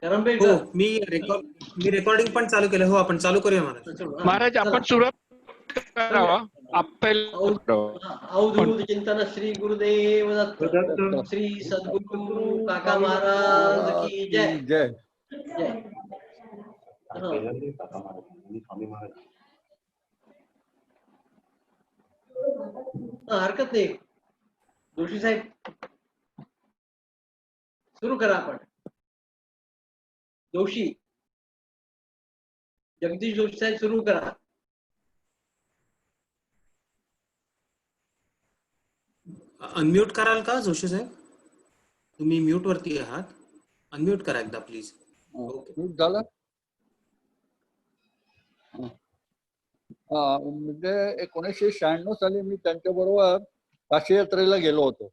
हो करंबेकर मी रेकॉर्डिंग पण चालू केलं. हो आपण चालू करूया महाराज. महाराज आपण सुरुवात करावा. अवधूत चिंतन श्री गुरुदेव दत्त. श्री सद्गुरु काका महाराज की जय जय. जय. हरकत नाही. जोशी साहेब सुरू करा. आपण जोशी जगदीश जोशी साहेब सुरू करा. अनम्यूट कराल का जोशी साहेब? तुम्ही म्यूट वरती आहात. अनम्यूट करा एकदा प्लीज. म्यूट झालं. म्हणजे 1996 साली मी त्यांच्या बरोबर काशी यात्रेला गेलो होतो.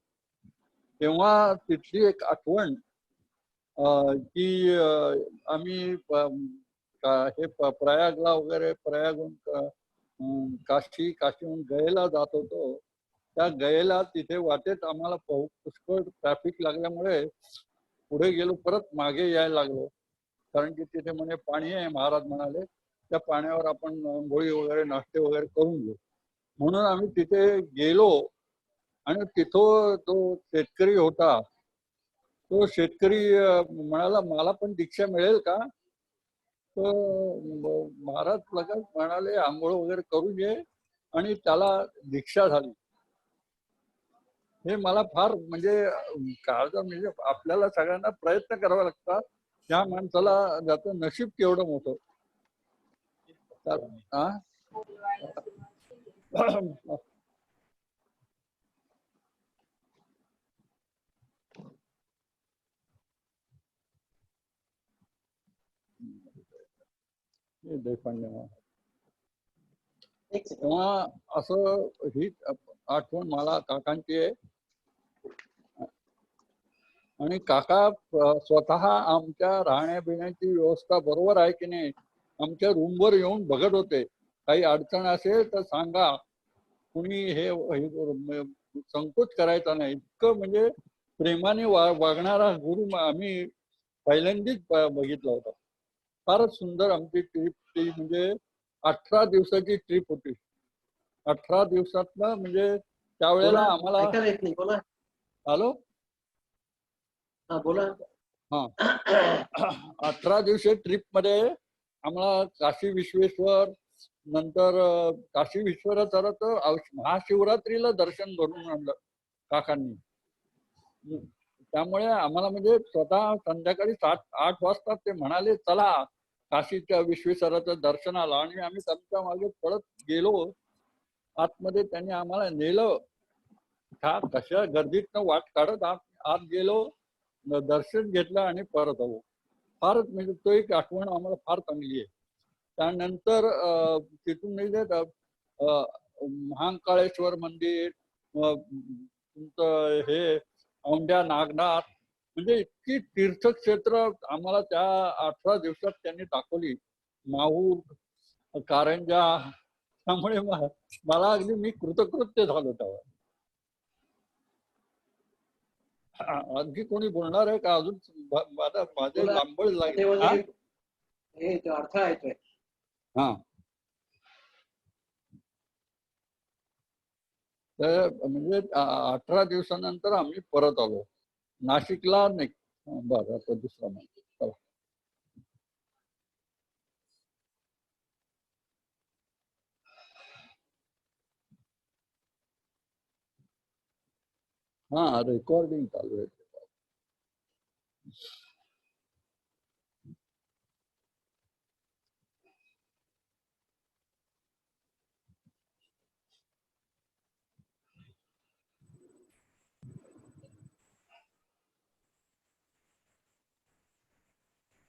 तेव्हा तिथली एक आठवण की आम्ही हे प्रयागला वगैरे प्रयागहून काशीहून गयेला जात होतो. त्या गयेला तिथे वाटेत आम्हाला पुष्कळ ट्रॅफिक लागल्यामुळे पुढे गेलो, परत मागे यायला लागलो. कारण की तिथे म्हणे पाणी आहे. महाराज म्हणाले त्या पाण्यावर आपण आंघोळी वगैरे नाश्ते वगैरे करून घेऊ. म्हणून आम्ही तिथे गेलो आणि तिथं तो शेतकरी होता. तो शेतकरी म्हणाला मला पण दीक्षा मिळेल का? तो महाराज लगेच म्हणाले आंघोळ वगैरे करून घे आणि त्याला दीक्षा झाली. हे मला फार म्हणजे म्हणजे आपल्याला सगळ्यांना प्रयत्न करावा लागतात. त्या माणसाला त्याचं नशीब केवढं मोठं. तेव्हा असं ही आठवण मला काकांची आहे. आणि काका स्वतः आमच्या राहण्या पिण्याची व्यवस्था बरोबर आहे की नाही आमच्या रूमवर येऊन बघत होते. काही अडचण असेल तर सांगा. कुणी हे संकोच करायचा नाही. इतकं म्हणजे प्रेमाने वागणारा गुरु आम्ही पहिल्यांदाच बघितला होता. फारच सुंदर आमची ट्रिप ती. म्हणजे 18 दिवसाची ट्रिप होती. 18 दिवसातनं म्हणजे त्यावेळेला आम्हाला हॅलो बोला. हा 18 दिवशी ट्रिप मध्ये आम्हाला काशी विश्वेश्वर, नंतर काशी विश्वेश्वराचं महाशिवरात्रीला दर्शन घडून आणलं काकांनी. त्यामुळे आम्हाला म्हणजे स्वतः संध्याकाळी 7-8 वाजता ते म्हणाले चला काशीच्या विश्वेश्वराचं दर्शनाला. आणि आम्ही त्यांच्या मागे पळत गेलो. आतमध्ये त्यांनी आम्हाला नेलं. कशा गर्दीतनं वाट काढत आत गेलो, दर्शन घेतलं आणि परत आलो. फारच म्हणजे तो एक आठवण आम्हाला फार चांगली आहे. त्यानंतर तिथून म्हणजे महाकाळेश्वर मंदिर, तुमचं हे औंढ्या नागनाथ, म्हणजे इतकी तीर्थक्षेत्र आम्हाला त्या 18 दिवसात त्यांनी दाखवली. माहूर, कारंजा. त्यामुळे मला अगदी मी कृतकृत्य झालो तेव्हा. आणखी कोणी बोलणार आहे का अजून? माझे लांबळ लागेल. अडथळा येतोय. हा तर म्हणजे 18 दिवसानंतर आम्ही परत आलो नाशिकला. नाही बरं आता दुसरा माहिती. चला हा रेकॉर्डिंग चालू आहे.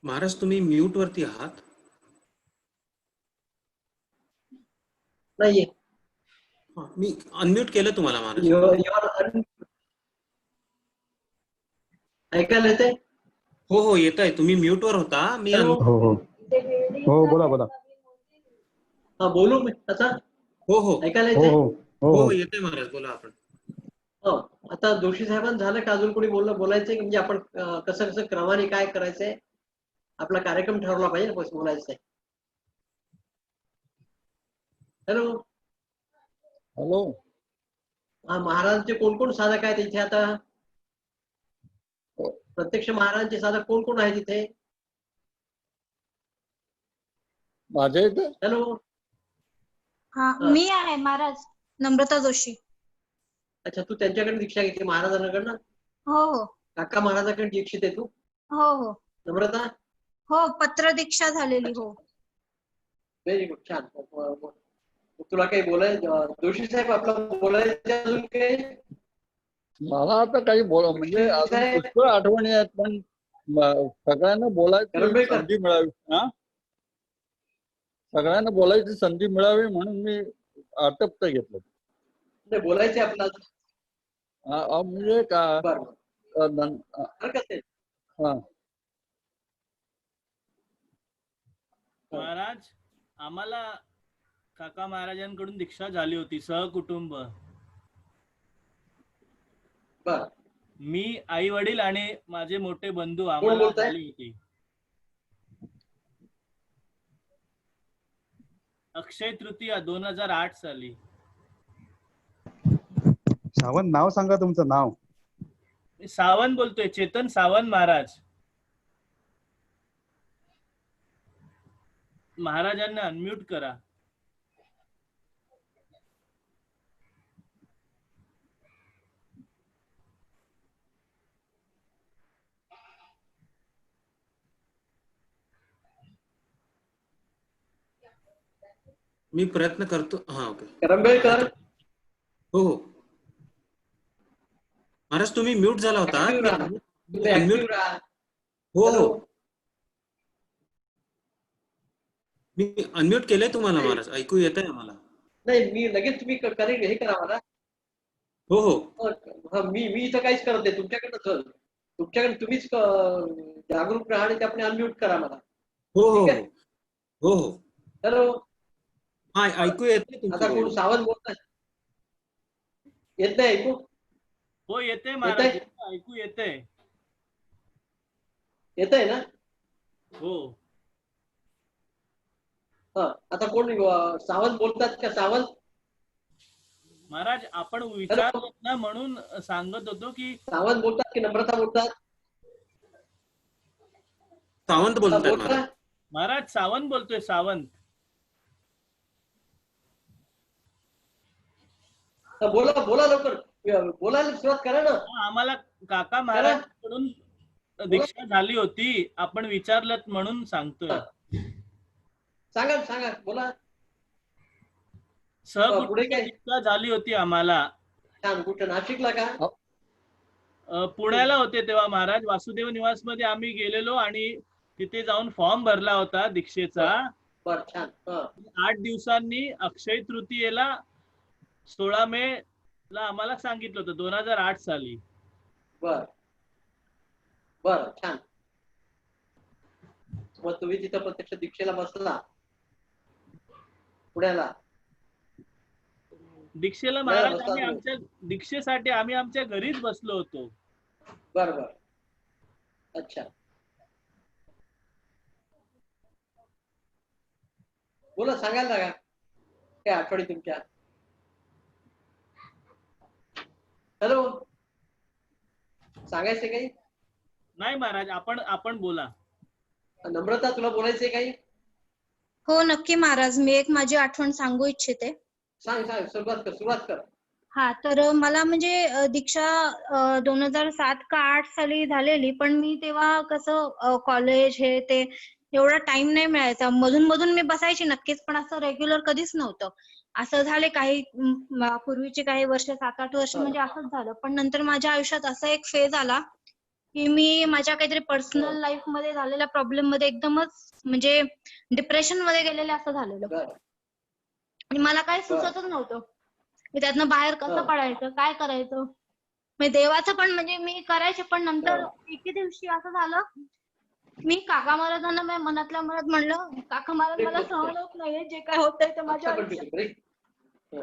महाराज तुम्ही म्यूट वरती आहात. नाहीये. मी अनम्यूट केलं तुम्हाला महाराज. ऐकायला येते? हो हो येत आहे. तुम्ही म्यूट वर होता. मी हो हो हो बोला बोला. हा बोलू मी आता? हो हो ऐकायला हो येते? हो हो येते महाराज. बोला आपण. हो आता जोशी साहेबांना झालं का अजून कोणी बोलायचंय? म्हणजे आपण कसं क्रमाने काय करायचंय? आपला कार्यक्रम ठरवला पाहिजे ना, बोलायचं आहे. हॅलो. हॅलो. हा, महाराजांचे कोण कोण साधक आहेत इथे आता? प्रत्यक्ष महाराजांचे साधक कोण कोण आहेत इथे? माझ्या इथे हॅलो. हा, मी आहे महाराज, नम्रता जोशी. अच्छा, तू त्यांच्याकडे दीक्षा घेतली महाराजांकडनं? हो हो काका महाराजांकडे दीक्षित आहे तू? हो हो नम्रता? हो, पत्र दीक्षा झालेली. हो. व्हेरी गुड, छान. तुला काही बोलायचं जोशी साहेब, आपलं बोलायचं अजून काही? मला आता काही म्हणजे अजून पुष्कळ आठवणी आहेत, पण सगळ्यांना बोलायची करंबेकर. संधी मिळावी. हा, सगळ्यांना बोलायची संधी मिळावी म्हणून मी आटप्त घेतलं. नाही, बोलायचे आपल्याला. म्हणजे का बरं, हरकत नाही. हा, महाराज, आम्हाला काका महाराजांकडून दीक्षा झाली होती सहकुटुंब. बरं. मी, आई वडील आणि माझे मोठे बंधू आम्हाला बोलताय? झाली होती. अक्षय तृतीया 2008 साली. सावंत, नाव सांगा तुमचं नाव. मी सावंत बोलतोय, चेतन सावंत महाराज. महाराजांना अनम्यूट करा. मी प्रयत्न करतो. हा, ओके. करंबेळकर. हो हो महाराज, तुम्ही म्यूट झाला होता. Active राहा. तुम्ही active राहा. हो हो, हॅलो. मी अनम्यूट केलंय तुम्हाला महाराज, ऐकू येत आहे आम्हाला. नाही, मी लगेच तुम्ही करेक्ट हे करा मला. हो हो हा, मी इथं काहीच करत नाही. तुमच्याकडे तुम्हीच जागरूक राहा आणि आपण अनम्यूट करा मला. हो हो ठीक आहे? हो हो हॅलो. हा, ऐकू येते आता कोण सावंत बोलताय? येत नाही ऐकू? हो, येते महाराज, ऐकू येते. येत आहे ना? हो. हा, आता कोण सावंत बोलतात का? सावंत महाराज, आपण विचारलं ना म्हणून सांगत होतो की सावंत बोलतात की नम्रता बोलतात? सावंत बोलताय बोलता? महाराज. महाराज, सावंत बोलतोय, सावंत. बोला बोला, लवकर बोलायला सुरुवात करा ना. आम्हाला काका महाराजांकडून दीक्षा झाली होती, आपण विचारलं म्हणून सांगतोय. सांगा सांगा, बोला. सहकुटुंब दीक्षा झाली होती आम्हाला. छान. कुठं, नाशिकला का? पुण्याला होते तेव्हा महाराज. वासुदेव निवास मध्ये आम्ही गेलेलो आणि तिथे जाऊन फॉर्म भरला होता दीक्षेचा. बर, छान. 8 दिवसांनी अक्षय तृतीयेला 16 मे ला आम्हाला सांगितलं होतं, 2008 साली. बर बर, छान. मग तुम्ही तिथं प्रत्यक्ष दीक्षेला बसला पुण्याला? दीक्षेला महाराज आम्ही आमच्या दीक्षेसाठी आम्ही आमच्या घरीच बसलो होतो. बर बर, अच्छा. बोला, सांगायला लागा काय आठवणी तुमच्या. हॅलो. सांगायचे काही? नाही महाराज, आपण बोला. नम्रता, तुला बोलायचंय काही? हो नक्की महाराज, मी एक माझी आठवण सांगू इच्छिते. सांग सांग, सुरुवात कर. हा, तर मला म्हणजे दीक्षा 2007 का 8 साली झालेली, पण मी तेव्हा कसं कॉलेज हे ते एवढा टाइम नाही मिळायचा. मधून मधून मी बसायची नक्कीच, पण असं रेग्युलर कधीच नव्हतं. असं झाले काही पूर्वीचे काही वर्ष, 7-8 वर्ष म्हणजे असंच झालं. पण नंतर माझ्या आयुष्यात असा एक फेज आला की मी माझ्या काहीतरी पर्सनल लाईफ मध्ये झालेल्या प्रॉब्लेम मध्ये एकदमच म्हणजे डिप्रेशन मध्ये गेलेले असं झालेलं. आणि मला काही सुचतच नव्हतं मी त्यातनं बाहेर कसं पडायचं, काय करायचं. म्हणजे देवाचं पण म्हणजे मी करायचे, पण नंतर एके दिवशी असं झालं, मी काका महाराजांना माझ्या मनातल्या मनात म्हणलं, काका महाराज मला सहन होत नाहीये जे काय होतंय ते माझ्या आयुष्यात,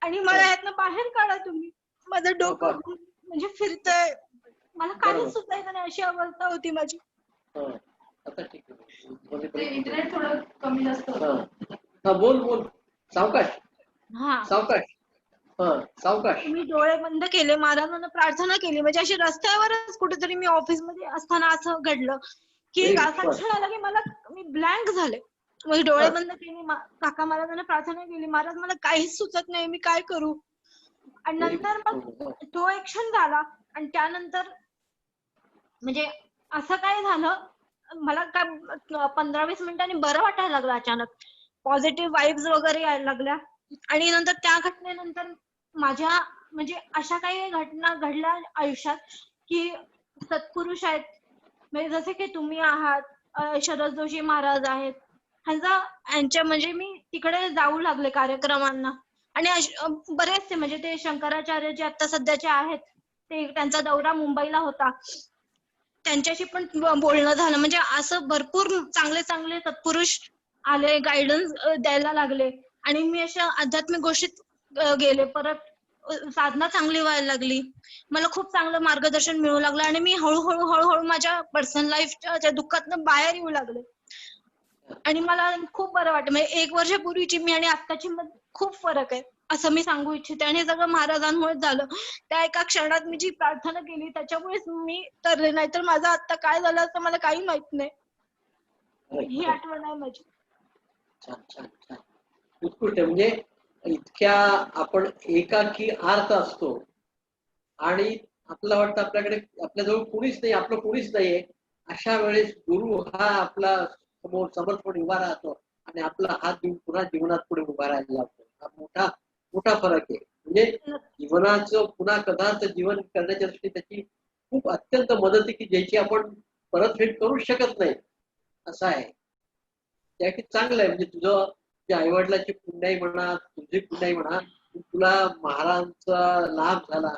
आणि मला यातनं बाहेर काढा तुम्ही. माझं डोकं म्हणजे फिरतंय, मला काहीच सुचायचं नाही, अशी अवस्था होती माझी. आता ठीक आहे. ते इंटरनेट थोडं कमी जास्त होतं. हा बोल बोल. सावकाश हा सावकाश. हा सावकाश. मी डोळे बंद केले, महाराजांना प्रार्थना केली. म्हणजे अशी रस्त्यावरच कुठेतरी मी ऑफिसमध्ये असताना असं घडलं की एक असा क्षण आला की मी ब्लँक झाले. मग डोळे बंद केले, काका महाराजांना प्रार्थना केली, महाराज मला काहीच सुचत नाही, मी काय करू. आणि नंतर मग तो एक क्षण झाला आणि त्यानंतर म्हणजे असं काय झालं, मला काय 15-20 मिनिटांनी बरं वाटायला लागलं. अचानक पॉझिटिव्ह वाईब्स वगैरे यायला लागल्या. आणि नंतर त्या घटनेनंतर माझ्या म्हणजे अशा काही घटना घडल्या आयुष्यात की सत्पुरुष आहेत, म्हणजे जसे की तुम्ही आहात, शरद जोशी महाराज आहेत, यांच्या म्हणजे मी तिकडे जाऊ लागले कार्यक्रमांना. आणि बरेचसे म्हणजे ते शंकराचार्य जे आता सध्याचे आहेत, ते त्यांचा दौरा मुंबईला होता, त्यांच्याशी पण बोलणं झालं. म्हणजे असं भरपूर चांगले चांगले सत्पुरुष आले, गायडन्स द्यायला लागले. आणि मी अशा आध्यात्मिक गोष्टीत गेले. परत साधना चांगली व्हायला लागली, मला खूप चांगलं मार्गदर्शन मिळू लागलं आणि मी हळूहळू माझ्या पर्सनल लाईफच्या दुःखातनं बाहेर येऊ लागले. आणि मला खूप बरं वाटतं. म्हणजे 1 वर्षापूर्वीची मी आणि आत्ताची खूप फरक आहे असं मी सांगू इच्छिते. आणि हे सगळं महाराजांमुळेच झालं. त्या एका क्षणात मी जी प्रार्थना केली त्याच्यामुळेच मी तरले, नाहीतर माझं आता काय झालं असं मला काही माहित नाही. ही आठवण आहे माझी. छान छान छान, उत्कृष्ट. म्हणजे इतक्या आपण एकाकी आर्त असतो आणि आपल्याला वाटतं आपल्याकडे आपल्याजवळ कोणीच नाही, आपलं कोणीच नाहीये. अशा वेळेस गुरु हा आपला समर्थपणे उभा राहतो आणि आपला हात देऊन पुन्हा जीवनात पुढे उभा राहायला लागतो. हा मोठा मोठा फरक आहे. म्हणजे जीवनाचं पुन्हा कदाच जीवन करण्याच्या दृष्टीने त्याची खूप अत्यंत मदत आहे की ज्याची आपण परतफेड करू शकत नाही, असं आहे. त्यासाठी चांगलं आहे. म्हणजे तुझं जे आईवडिलाची पुण्याई म्हणा, तुझी पुण्याई म्हणा, तुला महाराजांचा लाभ झाला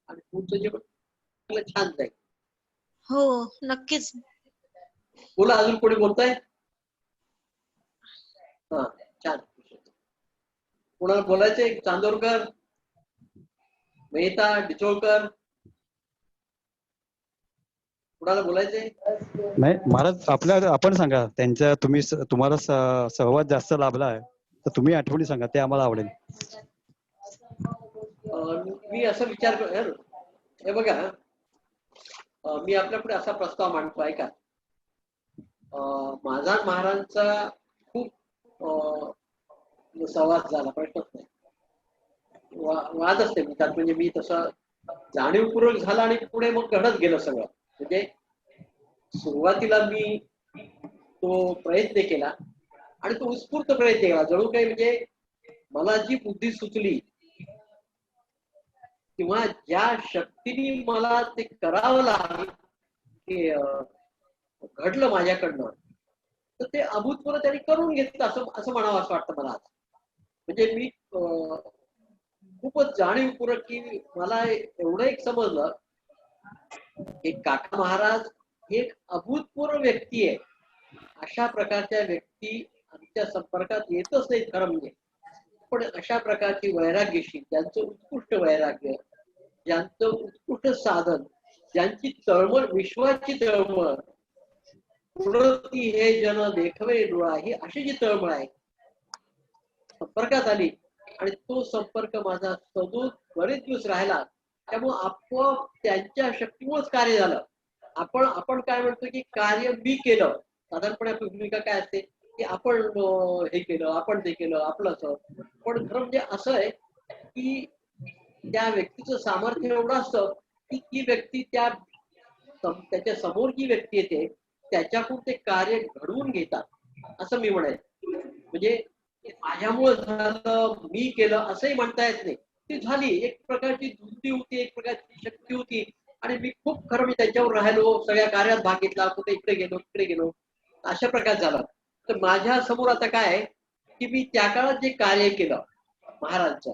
आणि तुमचं जीवन चांगलं छान जाईल. हो नक्कीच. बोला, अजून कोणी बोलताय? हा छान. कोणाला बोलायचंय? चांदोरकर, मेहता, डिचोळकर, कोणाला बोलायचंय? नाही महाराज, आपण सांगा. तुम्हाला सहवास जास्त लाभला आहे तर तुम्ही आठवणी सांगा, ते आम्हाला आवडेल. मी असं विचार हे बघा, मी आपल्या पुढे असा प्रस्ताव मांडतो, ऐका. माझा महाराजांचा खूप संवाद झाला, प्रश्नच नाही. वाद असते त्यात. म्हणजे मी तसं जाणीवपूर्वक झाला आणि पुढे मग घडत गेलं सगळं. म्हणजे सुरुवातीला मी तो प्रयत्न केला आणि तो उत्स्फूर्त प्रयत्न केला. जणू काही म्हणजे मला जी बुद्धी सुचली किंवा ज्या शक्तीने मला ते करावं लागलं, ते घडलं माझ्याकडनं, तर ते अभूतपूर्व त्यांनी करून घेतलं असं म्हणावं असं वाटतं मला आज. म्हणजे मी खूपच जाणीवपूर्वक की मला एवढं एक समजलं की काका महाराज एक अभूतपूर्व व्यक्ती आहे. अशा प्रकारच्या व्यक्ती आमच्या संपर्कात येतच नाहीत खरं म्हणजे. पण अशा प्रकारची वैराग्यशील, ज्यांचं उत्कृष्ट वैराग्य, ज्यांचं उत्कृष्ट साधन, ज्यांची तळमळ, विश्वाची तळमळ, पुढती हे जन देखवे डोळा, ही अशी जी तळमळ आहे संपर्कात आली आणि तो संपर्क माझा सदूत बरेच दिवस राहिला. त्यामुळे आपोआप त्यांच्या शक्तीमुळेच कार्य झालं. आपण काय म्हणतो की कार्य मी केलं. साधारणपणे आपली भूमिका काय असते की आपण हे केलं, आपण ते केलं, आपलं असं. पण खरं म्हणजे असं आहे की त्या व्यक्तीचं सामर्थ्य एवढं असतं की ती व्यक्ती त्याच्या समोर जी व्यक्ती येते त्याच्याकडून ते कार्य घडवून घेतात, असं मी म्हणेन. म्हणजे माझ्यामुळे झालं, मी केलं असंही म्हणता येत नाही. ती झाली, एक प्रकारची बुद्धी होती, एक प्रकारची शक्ती होती आणि मी खूप खरं मी त्याच्यावर राहिलो, सगळ्या कार्यात भाग घेतला, कुठे इकडे गेलो तिकडे गेलो, अशा प्रकार झाला. तर माझ्या समोर आता काय आहे की मी त्या काळात जे कार्य केलं महाराजांचं,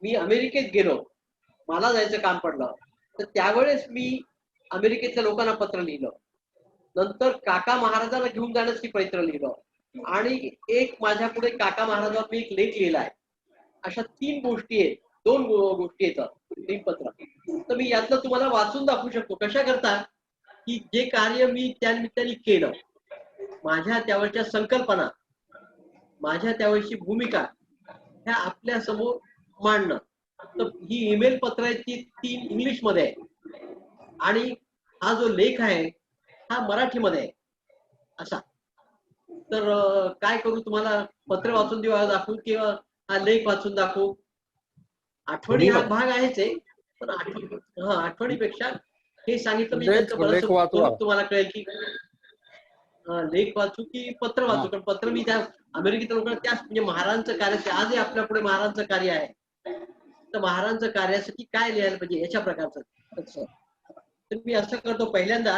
मी अमेरिकेत गेलो, मला जायचं काम पडलं, तर त्यावेळेस मी अमेरिकेतल्या लोकांना पत्र लिहिलं. नंतर काका महाराजांना घेऊन जाण्यासाठी पत्र लिहिलं आणि एक माझ्या पुढे काका महाराजांवर मी एक लेख लिहिलाय. अशा 3 गोष्टी आहेत, 2 गोष्टी येतात 3 पत्र. तर मी यातलं तुम्हाला वाचून दाखवू शकतो. कशा करता की जे कार्य मी त्या निमित्ताने केलं माझ्या त्यावेळच्या संकल्पना, माझ्या त्यावेळची भूमिका ह्या आपल्या समोर मांडणं. तर ही ईमेल पत्र आहे ती 3 इंग्लिश मध्ये आहे आणि हा जो लेख आहे हा मराठीमध्ये आहे असा. तर काय करू, तुम्हाला पत्र वाचून दाखवू किंवा हा लेख वाचून दाखवू? आठवणी हा भाग आहेच आहे, पण आठवणीपेक्षा हे सांगितलं मी त्यांचं बरंच लेख वाचवा. स्वरूप तुम्हाला कळेल की लेख वाचू की पत्र वाचू. कारण पत्र मी त्या अमेरिकेत लोकांना त्याच म्हणजे महाराजांचं कार्य आजही आपल्या पुढे महाराजांचं कार्य आहे, तर महाराजांचं कार्यासाठी काय लिहायला पाहिजे याच्या प्रकारचं. तर मी असं करतो, पहिल्यांदा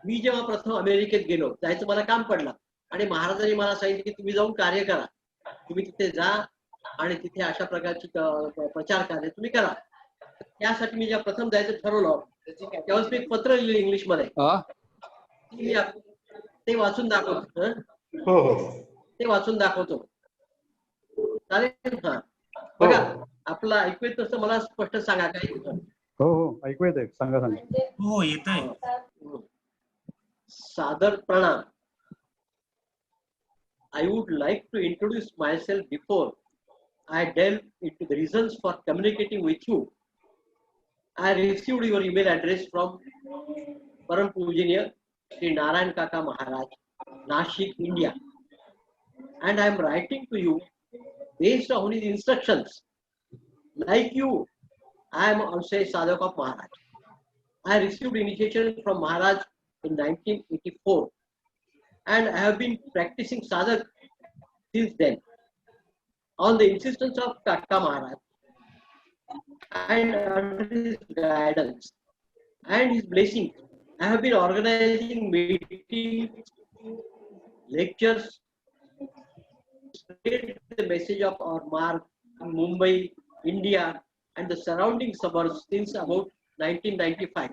मी जेव्हा प्रथम अमेरिकेत गेलो, जायचं मला काम पडलं आणि महाराजांनी मला सांगितलं की तुम्ही जाऊन कार्य करा, तुम्ही तिथे जा आणि तिथे अशा प्रकारची प्रचार कार्य तुम्ही करा. त्यासाठी मी जेव्हा प्रथम जायचं ठरवलं तेव्हाच मी एक पत्र लिहिलं इंग्लिश मध्ये, ते वाचून दाखवतो. ते वाचून दाखवतो, चालेल? हा बघा, आपलं ऐकू येत तसं मला स्पष्ट सांगा काय. हो ऐकू येतंय, सांगा सांगा. हो येतंय. सादर प्रणाम. I would like to introduce myself before I delve into the reasons for communicating with you. I received your email address from Param Pujaniya Sri Narayan Kaka Maharaj, Nashik, India, and I am writing to you based on his instructions. Like you, I am also a sadhak of Maharaj. I received initiation from Maharaj in 1984, and I have been practicing sadhak since then. On the insistence of Kaka Maharaj and under his guidance and his blessings, I have been organizing meetings, lectures, spread the message of our mark in Mumbai, India, and the surrounding suburbs since about 1995.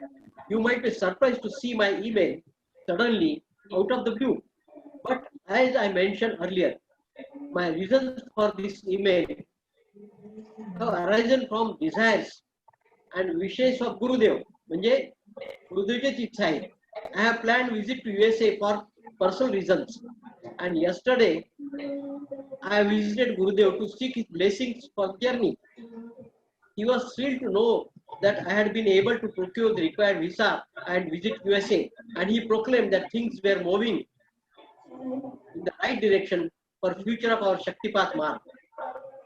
You might be surprised to see my email suddenly out of the blue, but as I mentioned earlier, my reasons for this email have arisen from desires and wishes of Gurudev. म्हणजे गुरुदेवचीच इच्छा आहे. I have planned visit to USA for personal reasons, and yesterday I visited Gurudev to seek his blessings for the journey. He was thrilled to know that I had been able to procure the required visa and visit USA, and he proclaimed that things were moving in the right direction for future of our Shaktipat Mark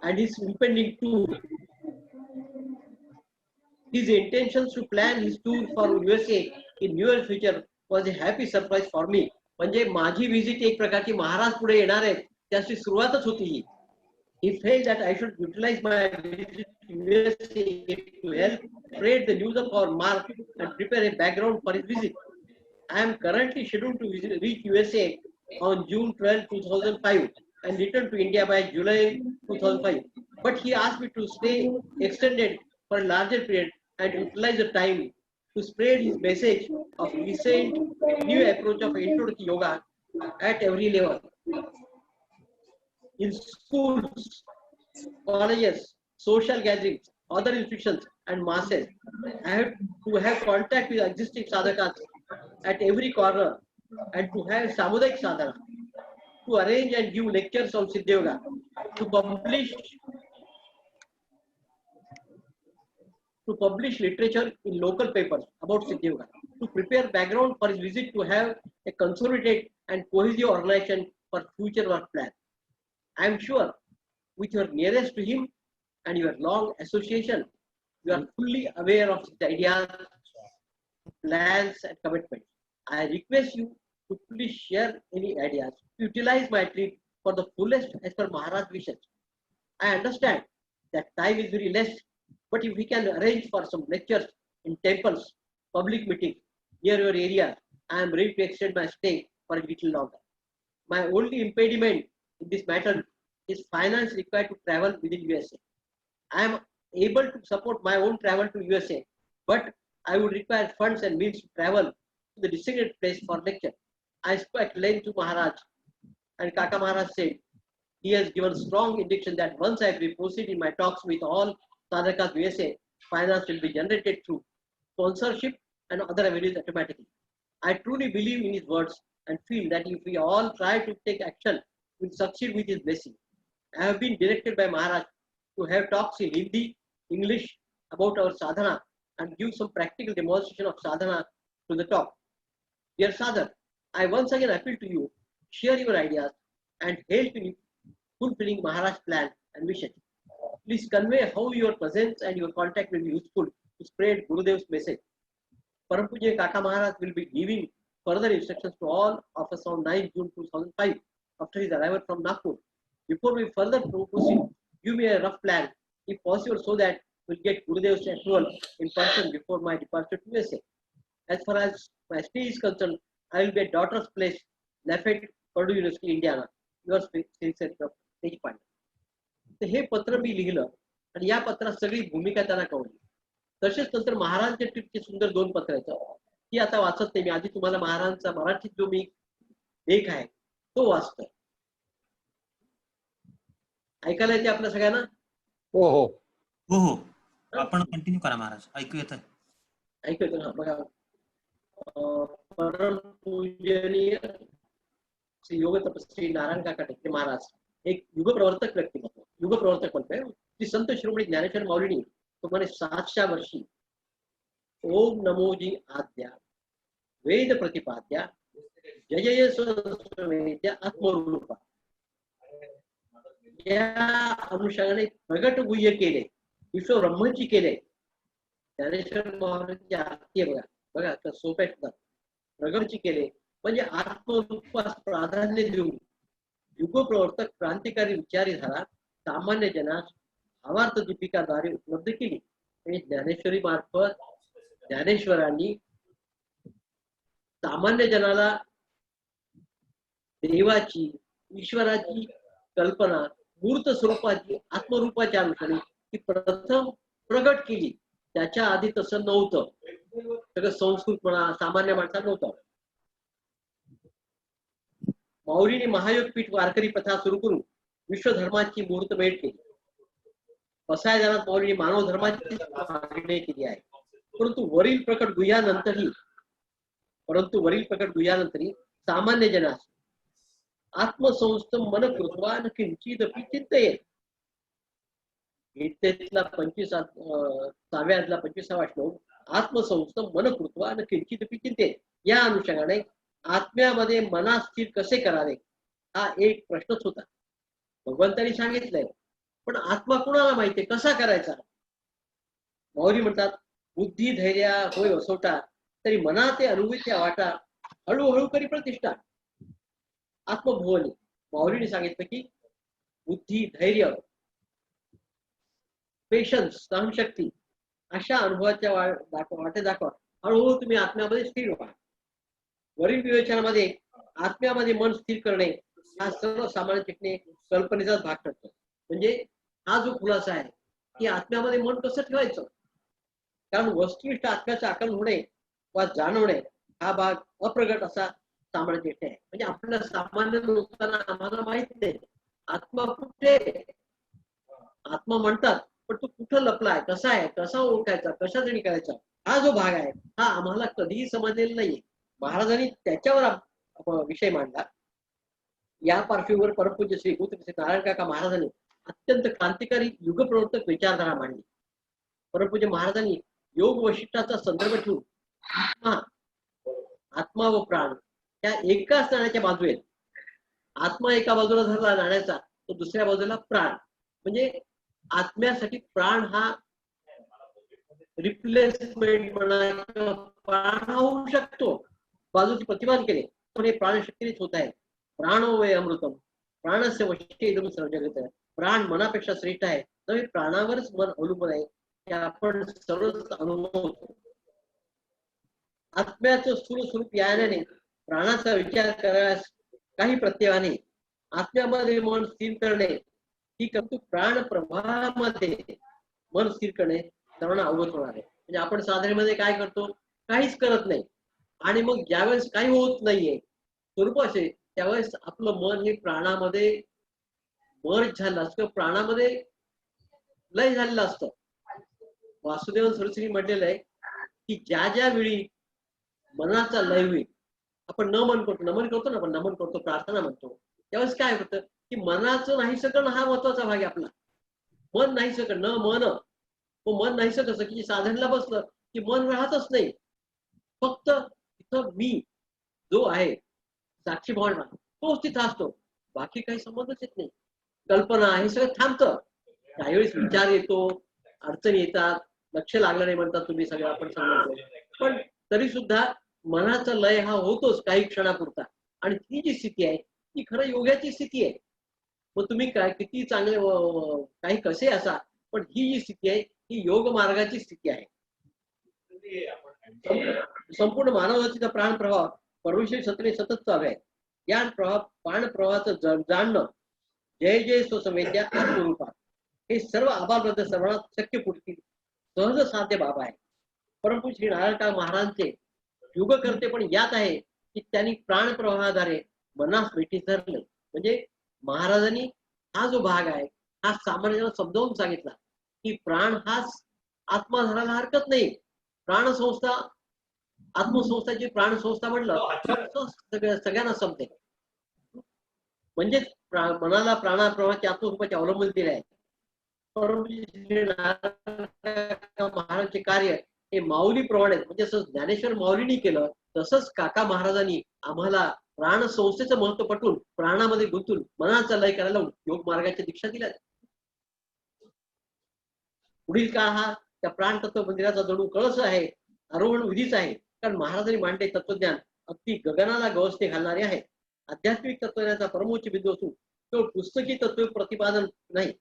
and his impending tour. His intentions to plan his tour for USA in near future was a happy surprise for me. म्हणजे माझी visit एक प्रकारची महाराज पुढे येणार आहेत त्याची सुरुवातच होती ही. He felt that I should utilize my visit to USA to help spread the news of our mark and prepare a background for his visit. I am currently scheduled to reach USA on June 12, 2005 and return to India by July 2005. But he asked me to stay extended for a larger period and utilize the time to spread his message of recent new approach of introductory yoga at every level. In schools, colleges, social gatherings, other institutions and masses, I have to have contact with existing sadhakas at every corner and to have samudaik sadhana, to arrange and give lectures on Siddha Yoga, to publish literature in local papers about Siddha Yoga, to prepare background for his visit, to have a consolidated and cohesive organization for future work plan. I am sure with your nearest to him and your long association, you are fully aware of his ideas, plans and commitments. I request you to please share any ideas, utilize my trip for the fullest as per Maharaj wishes. I understand that time is very less, but if we can arrange for some lectures in temples, public meetings near your area, I am ready to extend my stay for a little longer. My only impediment in this matter is finance required to travel within USA. I am able to support my own travel to USA, but I would require funds and means to travel to the designated place for lecture. I spoke at length to Maharaj, and Kaka Maharaj said he has given strong indication that once I proceed in my talks with all sadhakas USA, finance will be generated through sponsorship and other avenues automatically. I truly believe in his words and feel that if we all try to take action, we'll succeed with his blessing. I have been directed by Maharaj to have talks in Hindi, English about our sadhana and give some practical demonstration of sadhana to the talk. Dear Sadhar, I once again appeal to you, share your ideas and help in fulfilling Maharaj's plan and mission. Please convey how your presence and your contact will be useful to spread Gurudev's message. Param Pujya Kaka Maharaj will be giving further instructions to all of us on 9 June 2005 after his arrival from Nagpur. Before we further proceed, give me a rough plan, if possible, so that we'll get Gurudev's approval in person before my departure to USA. As far as my stay is concerned, I will be at daughter's place, Lafayette, Purdue University, Indiana. Yours sincerely, Dr. Pandey. तर हे पत्र मी लिहिलं आणि या पत्रात सगळी भूमिका त्यांना कळली. तसेच नंतर महाराजांच्या ट्रिपचे सुंदर 2 पत्र आहेत, ती आता वाचत नाही मी. आधी तुम्हाला महाराजांचा मराठीत जो मी लेख आहे तो वाचतोय. ऐकायला येते आपल्या सगळ्यांना? हो हो हो हो, आपण कंटिन्यू करा महाराज, ऐकू येतं. ऐकू येतं ना? बघा, परम पूजनीय श्री योग तपस्वी नारायण काका टेके महाराज एक युगप्रवर्तक व्यक्तिमत्व, युगप्रवर्तक म्हणतोय. श्री संत शिरोमणी ज्ञानेश्वर माऊलींनी तुम्हाला 700 वर्षी ओम नमोजी आद्या वेद प्रतिपाद्या जय जय स्वेद्या आत्मरूपा या अनुषंगाने प्रगट गुह्य केले, विश्व ब्रह्मची केले. ज्ञानेश्वर माऊलींची आरती बघा बघा सोप्या शब्दात प्रगटची केले म्हणजे आत्मरूपास प्राधान्य देऊन युगप्रवर्तक क्रांतिकारी विचारी धारा सामान्य जनास भावार्थ दीपिकाद्वारे उपलब्ध केली. म्हणजे ज्ञानेश्वरी मार्फत ज्ञानेश्वरांनी सामान्य जनाला देवाची, ईश्वराची कल्पना मूर्त स्वरूपाची, आत्मरूपाच्या अनुषंगाने ती प्रथम प्रगट केली. त्याच्या आधी तसं नव्हतं. सगळं संस्कृतपणा सामान्य माणसाला नव्हतं. माऊलीने महायोगपीठ वारकरी प्रथा सुरू करून विश्वधर्माची मुहूर्तमेढ केली. बसाया जनात माऊलीने मानव धर्माची मागणी केली आहे. परंतु वरील प्रकट गुह्यानंतरही सामान्य जनास आत्मसंस्थ मन कृत्वा न किंचिदपि चिंतयेत. गीतेतला 25वा श्लोक आत्मसंस्थ मन कृत्वा न किंचिदपि चिंतयेत या अनुषंगाने आत्म्यामध्ये मनास स्थिर कसे करावे हा एक प्रश्नच होता. भगवंतांनी सांगितलंय, पण आत्मा कुणाला माहितीये कसा करायचा? माऊली म्हणतात, बुद्धी धैर्य होय वसोटा तरी मना ते अनुभूती वाटा हळूहळू करी प्रतिष्ठा. आत्मभुवनी माऊलीने सांगितलं की बुद्धी, धैर्य, पेशन्स, सहनशक्ती अशा अनुभवाच्या वाटे दाखवा. हळूहळू तुम्ही आत्म्यामध्ये स्थिर व्हा. वरील विवेचनामध्ये आत्म्यामध्ये मन स्थिर करणे हा सर्वसामान्य कल्पनेचाच भाग ठरतो. म्हणजे हा जो खुलासा आहे की आत्म्यामध्ये मन कसं ठेवायचं, कारण वस्तुनिष्ठ आत्म्याचं आकलन होणे वा जाणवणे हा भाग अप्रगट असा सामान्य आहे. म्हणजे आपल्या सामान्य लोकांना आम्हाला माहित नाही आत्मा कुठे, आत्मा म्हणतात पण तो कुठं लपलाय, कसा आहे, कसा ओळखायचा, कशासाठी करायचा, हा जो भाग आहे हा आम्हाला कधीही समजलेला नाहीये. महाराजांनी त्याच्यावर विषय मांडला. या पार्श्वभूमीवर परमपूज्य श्री नारायण काका महाराजांनी अत्यंत क्रांतिकारी युगप्रवर्तक विचारधारा मांडली. परमपूज्य महाराजांनी योग वैशिष्ट्याचा संदर्भ ठेवून आत्मा व प्राण या एकाच नाण्याच्या बाजू आहेत. आत्मा एका बाजूला धरला नाण्याचा, तो दुसऱ्या बाजूला प्राण. म्हणजे आत्म्यासाठी प्राण हा रिप्लेसमेंट म्हणा, प्राण होऊ शकतो. बाजूचे प्रतिपादन केले पण हे प्राणशक्तीनेच होत आहे. प्राणो वय अमृतम प्राणस्य वशे इदं सर्व जगत. प्राण मनापेक्षा श्रेष्ठ आहे, तर प्राणावरच मन अवलंबून आहे हे आपण सर्वच अनुभवतो. आत्म्याचं स्थूल स्वरूप याने प्राणाचा विचार करायस काही प्रत्ययाने आत्म्यामध्ये मन स्थिर करणे ही परंतु प्राण प्रवाहामध्ये मन स्थिर करणे सर्वांना अवगत होणार आहे. म्हणजे आपण साधनेमध्ये काय करतो, काहीच करत नाही आणि मग ज्यावेळेस काही होत नाहीये स्वरूप असे त्यावेळेस आपलं मन हे प्राणामध्ये मर्ज झालं असतं, प्राणामध्ये लय झालेलं असतं. वासुदेवन सरस्वती म्हटलेलं आहे की ज्या ज्या वेळी मनाचा लय होईल आपण नमन करतो ना, आपण नमन करतो, प्रार्थना म्हणतो. त्यावेळेस काय होतं की मनाचं नाहीसं करणं हा महत्वाचा भाग आहे आपला. मन नाहीसं करणं, न मन. मन नाहीसं कसं की साधनला बसलं की मन राहतच नाही. फक्त तिथं मी जो आहे साक्षी भावना तोच तिथं असतो. बाकी काही संबंधच येत नाही. कल्पना हे सगळं थांबतं. काही वेळेस विचार येतो, अडचणी येतात, लक्ष लागलं नाही म्हणतात तुम्ही सगळं आपण सांगतो. पण तरी सुद्धा मनाचा लय हा होतोच काही क्षणापुरता. आणि ती जी स्थिती आहे ती खरं योगाची स्थिती आहे. मग तुम्ही काय किती चांगले काही कसे असा, पण ही जी स्थिती आहे ही योग मार्गाची स्थिती आहे. संपूर्ण मानवजातीचा प्राण प्रवाह परमेश्वरी सत्तेने सतत चालू आहे. या प्राण प्रवाहाचं जाणणं जय जय स्वसंवेद्या आत्मरूपात हे सर्व आबालबद्ध सर्वांना शक्य पुरतील सहज साध्य बाब आहे. परंतु श्री नारायण महाराजांचे युग करते पण यात आहे की त्यांनी प्राण प्रवाहाद्वारे मनास मिठी धरले. म्हणजे महाराजांनी हा जो भाग आहे हा सामान्यांना समजावून सांगितला की प्राण हाच आत्मा धरायला हरकत नाही. प्राणसंस्था आत्मसंस्थाची प्राणसंस्था म्हटलं सगळ्यांना समजते. म्हणजेच मनाला प्राणाप्रमाणाचे आत्मरूपाचे अवलंबन दिले आहे. महाराजांचे कार्य हे माऊली प्रमाणे म्हणजे ज्ञानेश्वर माऊलींनी केलं तसंच काका महाराजांनी आम्हाला प्राण संस्थेचं महत्व पटवून प्राणामध्ये गुंतून मनाचा लय करायला योग मार्गाच्या दीक्षा दिल्या. पुढील काळ हा त्या प्राण तत्व मंदिराचा जणू कळस आहे, आरोहण विधीच आहे. कारण महाराजांनी मांडले तत्वज्ञान अगदी गगनाला गवसणी घालणारे आहे. आध्यात्मिक तत्वज्ञानाचा परमोच्च बिंदू असून तो पुस्तकी तत्व प्रतिपादन नाही.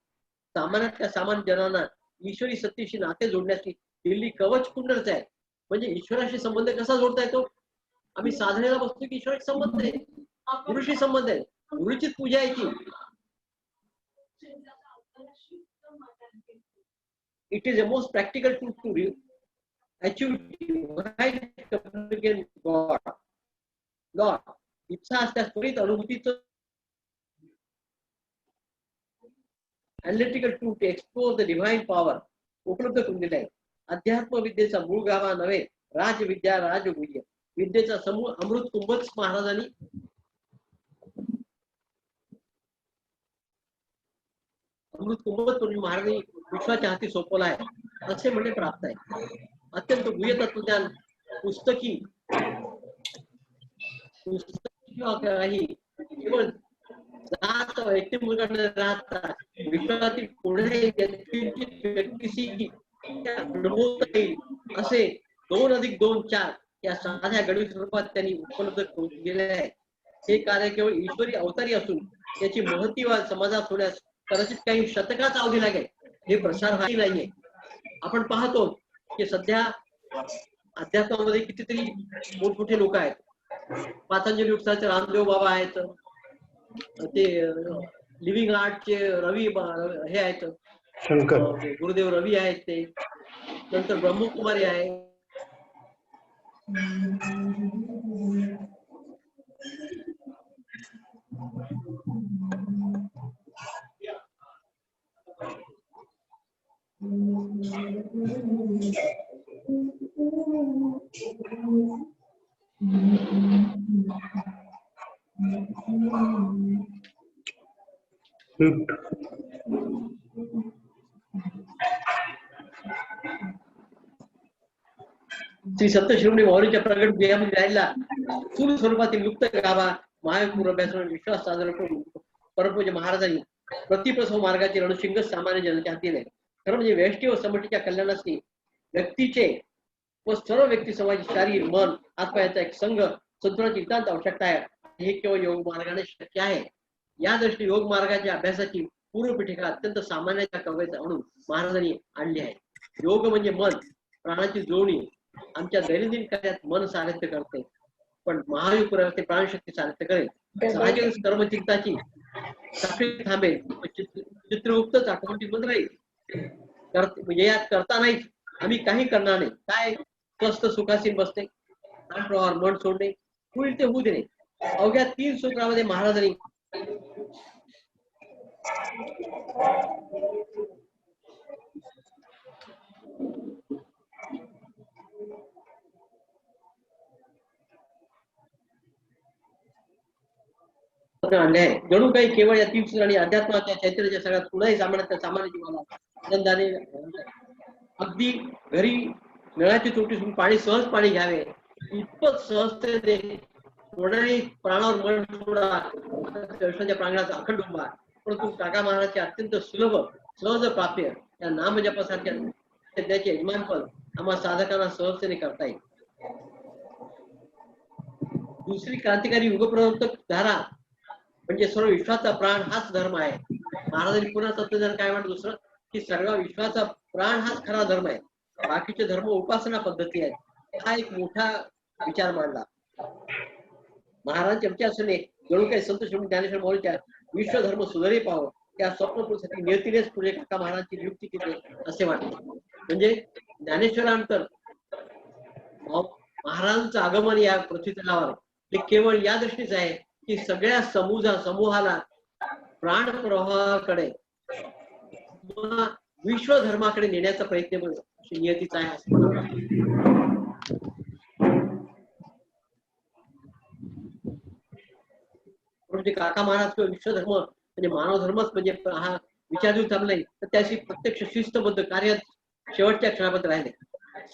सामान्यातल्या सामान्य जनांना ईश्वरी सत्तेशी नाते जोडण्याची दिल्ली कवच कुंडलच आहे. म्हणजे ईश्वराशी संबंध कसा जोडता येतो? आम्ही साधनेला बसतो की ईश्वराशी संबंध आहे, गुरुशी संबंध आहे, गुरुचीच पूजा आहे की. It is a most practical tool to achieve divine communication with God. Lord, इच्छा असल्यास त्वरित अनुभूतीचं analytical tool to explore the divine power उपलब्ध करून दिले आहे. अध्यात्म विद्येचा मूळ गाभा नव्हे, राजविद्या राजगुह्य विद्येचा समूह अमृत कुंभच महाराजांनी अमृत कुंभच करून महाराजांनी विश्वाच्या हाती सोपवला आहे असे म्हणणे प्राप्त आहे. अत्यंत गुह्य तत्वज्ञान पुस्तकी काही केवळ जात व्यक्तिमुळे राहतात. विश्वातील कोणत्याही व्यक्तीशी अनुभवता येईल असे 2+2=4 या साध्या गणित स्वरूपात त्यांनी उपलब्ध करून दिले आहे. हे कार्य केवळ ईश्वरी अवतारी असून त्याची महती समाजात होण्यास कदाचित काही शतकाचा अवधी लागेल. हे प्रसार हाही नाहीये. आपण पाहतो की सध्या अध्यात्मामध्ये कितीतरी मोठमोठे लोक आहेत. पातंजली उत्साहाचे रामदेव बाबा आहेत, ते लिव्हिंग आर्टचे रवी हे आहेत, गुरुदेव रवी आहेत, ते नंतर ब्रह्मकुमारी आहे. श्री सत्यशिरोमणी माऊलींच्या प्रगट देहामध्ये राहिला स्थूल स्वरूपातील युक्त गाभा महापूर अभ्यासावर विश्वास साजरा करून परमपूज्य महाराजांनी प्रतिप्रसव मार्गाचे रणशिंग सामान्य जनाच्या हाती नाही. खरं म्हणजे व्यष्टी व समष्टीच्या कल्याणासाठी व्यक्तीचे व सर्व व्यक्ती समाज शारीर मन आत्मा एक संघ संतुलनाची नितांत आवश्यकता आहे. हे केवळ योग मार्गाने शक्य आहे. या दृष्टी योग मार्गाच्या अभ्यासाची पूर्वपीठिका अत्यंत सामान्याच्या कवयेत आणून महाराजांनी आणली आहे. योग म्हणजे मन प्राणाची जोडणी. आमच्या दैनंदिन कार्यात मन सारथ्य करते, पण महायुग ते प्राणशक्ती सारथ्य करेल. साहजिक कर्मचित्ताची साखळी थांबेल, चित्रगुप्तच ऑटोमॅटिक बंद राहील. म्हणजे यात करता नाहीच आम्ही काही करणार नाही. काय स्वस्त सुखासीन बसते, प्रवाह मन सोडणे, होईल ते होऊ देणे. अवघ्या 3 सूत्रामध्ये महाराजांनी आणले आहे. जणू काही केवळ या तीव्र आणि अध्यात्माच्या चैतन्याच्या सगळ्यात पुढे सामान्य सामान्य जीवाला आनंदाने अगदी घरी नळाची तोटी सोडून पाणी सहज पाणी घ्यावे इतपत सहजतेने कोणाही प्राणावर मन सोडा कृष्णाच्या प्रांगणाचा अखंड उभा परंतु काका महाराजचे अत्यंत सुलभ सहज प्राप्य या नामजपासारख्या त्याचे यजमानपद आम्हा साधकांना सहजतेने करता येईल. दुसरी क्रांतिकारी युगप्रवर्तक धारा म्हणजे सर्व विश्वाचा प्राण हाच धर्म आहे. महाराजांनी पुन्हा तत्वज्ञान काय म्हणत दुसरं की सर्व विश्वाचा प्राण हाच खरा धर्म आहे. बाकीचे धर्म उपासना पद्धती आहेत. हा एक मोठा विचार मांडला. महाराज आमचे असणे जणू काही संत श्री ज्ञानेश्वर माऊलीच्या विश्वधर्म सुधारी पाहावं त्या स्वप्नपूर्तीसाठी नियतीनेच पुढे काका महाराजांची नियुक्ती केली असे वाटते. म्हणजे ज्ञानेश्वरानंतर महाराजांचं आगमन या पृथ्वी तलावर हे केवळ या दृष्टीच आहे की सगळ्या समूहाला प्राण प्रवाहाकडे विश्वधर्माकडे नेण्याचा प्रयत्न नियतीचा आहे असं म्हणावं. म्हणजे काका महाराज किंवा विश्वधर्म म्हणजे मानव धर्मच म्हणजे हा विचार देऊन थांबलाय तर त्याशी प्रत्यक्ष शिस्तबद्ध कार्य शेवटच्या क्षणापर्यंत राहिले.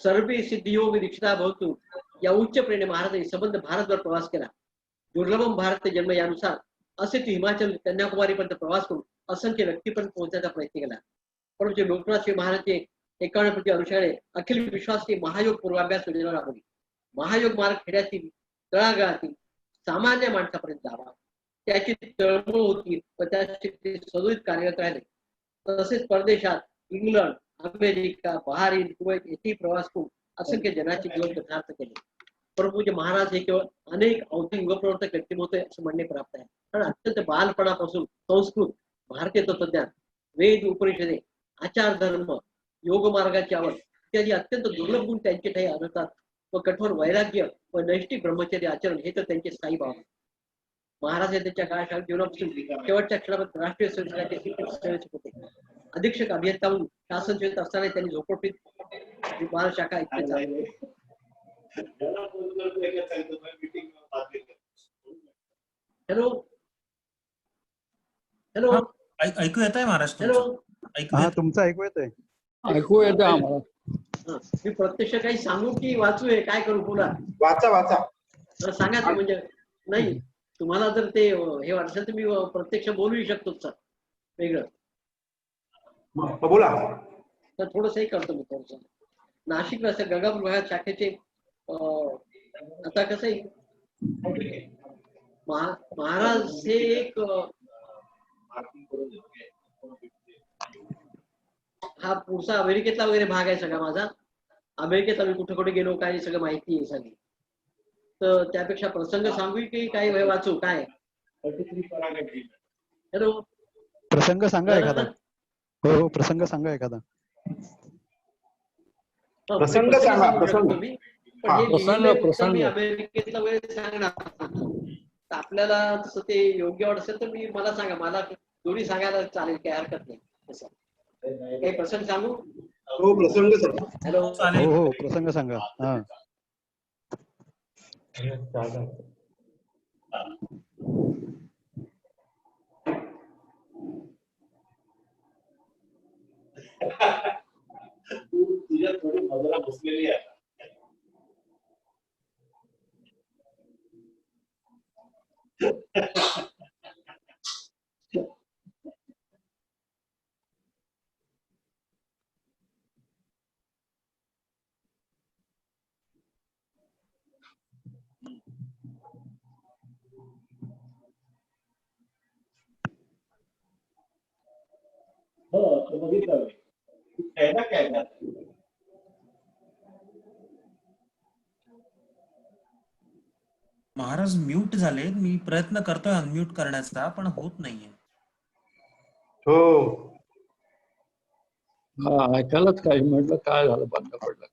सर्वे सिद्धियोग दीक्षिता भवतु या उच्च प्रेणे महाराजांनी संबंध भारतभर प्रवास केला. दुर्लभम भारत जन्म यानुसार असे ते हिमाचल कन्याकुमारीपर्यंत प्रवास करून असंख्य व्यक्तीपर्यंत पोहोचण्याचा प्रयत्न केला. परंतु लोकनाथ श्री महाराजचे 51 अनुसारे अखिल विश्वासची महायोग पूर्वाभ्यास योजना राबवली. महायोग मार्ग खेड्यातील तळागाळातील सामान्य माणसापर्यंत जावा त्याची तळमळ होती व त्याचे ते सदोदित कार्यरत राहिले. तसेच परदेशात इंग्लंड अमेरिका बहारीन कुवैत येथे प्रवास करून असंख्य जनाची जीवन यथार्थ केले. परंतु महाराज हे केवळ अनेक अवधी युगप्रवर्तक व्यक्तिमत्व असं म्हणणे प्राप्त आहे. कारण अत्यंत बालपणापासून संस्कृत भारतीय तत्वज्ञान वेद उपनिषदे आचार धर्म योग मार्गाची आवड इत्यादी अत्यंत दुर्लभ गुण त्यांचे ठाई आढळतात व कठोर वैराग्य व नैष्टिक ब्रह्मचर्य आचरण हे तर त्यांचे स्थायी भाव. महाराज हे त्यांच्या काळात जीवनापासून शेवटच्या क्षणापर्यंत राष्ट्रीय संघाचे सेवेचे होते. अधीक्षक अभियंता म्हणून शासन सेवेत असताना त्यांनी झोपडपट्टीत बाल शाखा इथे चालवली. हॅलो हॅलो ऐकू येत आहे महाराज? हॅलो हा तुमचं ऐकू येतंय? ऐकू येतं आम्हाला. मी प्रत्यक्ष काही सांगू की वाचू हे काय करू पुन्हा? वाचा वाचा सांगा ते म्हणजे नाही तुम्हाला जर ते हे वाटलं तर मी प्रत्यक्ष बोलू शकतो सर वेगळं बोला. तर थोडंसं हे करतो मी थोडस. नाशिक गंगापूर भागात शाखेचे आता कसं आहे महाराज हे एक हा पुढचा अमेरिकेतला वगैरे भाग आहे सगळा माझा. अमेरिकेत आम्ही कुठे कुठे गेलो काय सगळं माहिती आहे सगळी. तर त्यापेक्षा प्रसंग सांगू की काही वाचू काय? हॅलो प्रसंग सांगा एखादा. हो हो प्रसंग सांगा एखादा. प्रसंग सांगा. प्रसंग प्रसंग अमेरिकेतला वगैरे सांगणार आपल्याला तसं ते योग्य वाटत असेल तर मी मला सांगा. मला दोन्ही सांगायला चालेल काही हरकत नाही. तसं काही प्रसंग सांगू? हो प्रसंग सांगा. हॅलो हो हो प्रसंग सांगा. हा तुझ्या थोडी मजरा बसलेली आहे. हो बघितलं काय महाराज म्यूट झाले. मी प्रयत्न करतोय अनम्यूट करण्याचा पण होत नाहीये. हो हा ऐकायलाच काही म्हटलं काय झालं बंद पडलं.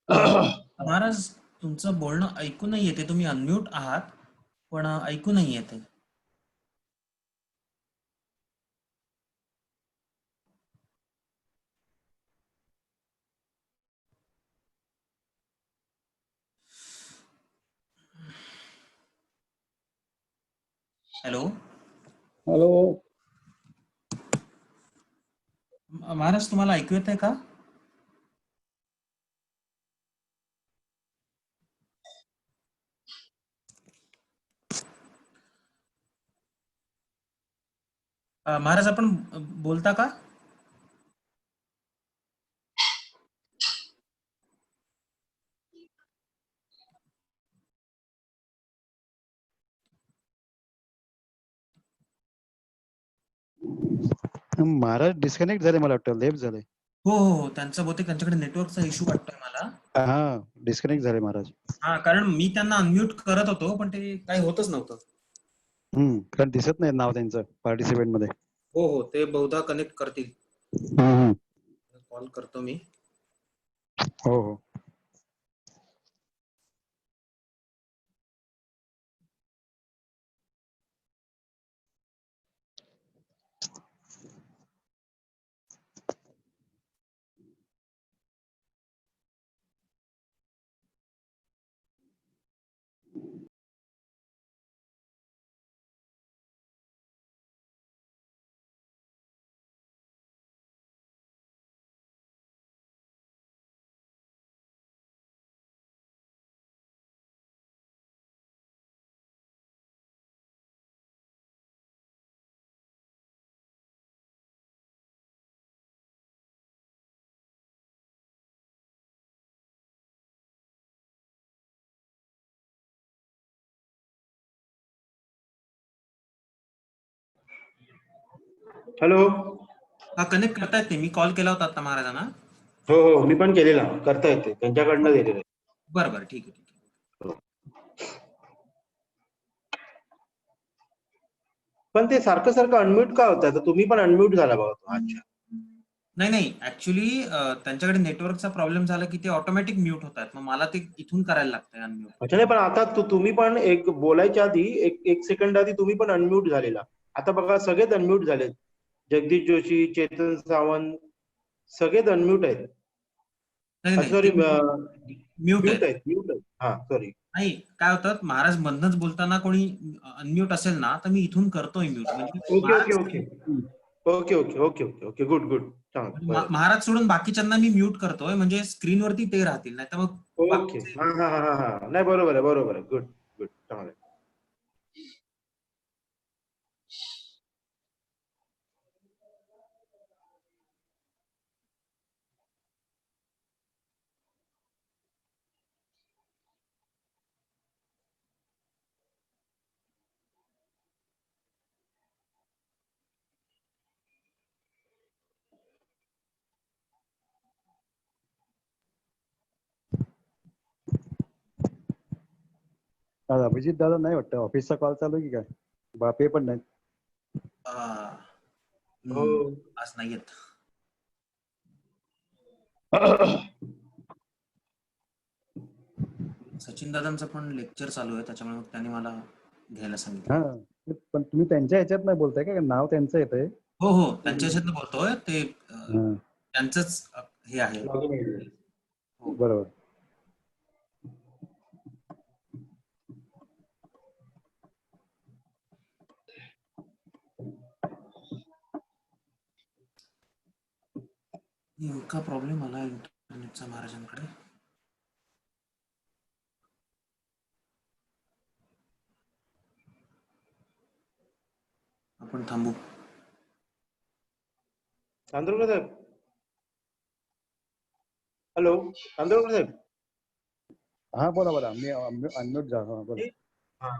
महाराज तुमचं बोलणं ऐकू नाही येते. तुम्ही अनम्यूट आहात पण ऐकू नाही येते. Hello hello. महाराज तुम्हाला ऐकू येत आहे का? महाराज आपण बोलता का? महाराज डिस्कनेक्ट झाले मला वाटतं, लेफ्ट झाले. हो हो हो, त्यांचं बहुतेक त्यांच्याकडे नेटवर्कचा इश्यू वाटतोय मला. हा डिस्कनेक्ट झाले महाराज. हा, कारण मी त्यांना अनम्यूट करत होतो पण ते काही होतच नव्हतं. कारण दिसत नाही नाव त्यांचं पार्टिसिपेंट मध्ये. हो हो, ते बहुधा कनेक्ट करतील. हम्म. कॉल करतो मी. हो हो. हॅलो. हा, कनेक्ट करता येते. मी कॉल केला होता आता महाराजांना. हो हो, मी पण केलेला, करता येते, त्यांच्याकडनं दिलेलं. बरं बरं, ठीक आहे ठीक आहे. पण ते सारखं सारखं अनम्यूट का होतं? तर तुम्ही पण अनम्यूट झाला बघा. अच्छा. नाही नाही, ऍक्च्युली त्यांच्याकडे नेटवर्कचा प्रॉब्लेम झाला की ते ऑटोमॅटिक म्यूट होतात. मग मला ते इथून करायला लागतंय अनम्यूट. अच्छा, नाही पण आता तुम्ही पण एक बोलायच्या आधी एक सेकंड आधी तुम्ही पण अनम्यूट झालेला. आता बघा सगळेच अनम्यूट झालेत. जगदीश जोशी, चेतन सावंत सगळेच अनम्यूट आहेत. सॉरी, म्यूट म्यूट आहे. आहेत. हा सॉरी. नाही, काय होतं महाराज मधनच बोलताना कोणी अनम्यूट असेल ना तर मी इथून करतोय म्यूट. म्हणजे okay okay Maharaj okay okay okay okay okay okay good good. चांगलं. महाराज सोडून बाकीच्यांना मी म्यूट करतोय म्हणजे स्क्रीनवरती ते राहतील. नाही तर मग ओके. हा हा हा हा, नाही बरोबर आहे बरोबर आहे. गुड गुड, चांगलं. आज अभिजित दादा नाही वाटतं, ऑफिसचा कॉल चालू आहे की काय? बापे पण नाही. आज नाही येत. सचिन दादांचं पण लेक्चर चालू आहे त्याच्यामुळे त्यांनी मला घ्यायला सांगितलं. हा, पण तुम्ही त्यांच्या ह्याच्यात नाही बोलताय का? नाव त्यांचं येतंय. हो हो, त्यांच्या ह्याच्यातनं बोलतोय. ते त्यांचंच हे आहे. बरोबर. नेमका प्रॉब्लेम आला इंटरनेटचा महाराजांकडे. आपण थांबू. चांदोरकर साहेब. हॅलो चांदोरकर साहेब. हा बोला बोला, मी अनम्यूट झालो. बोला.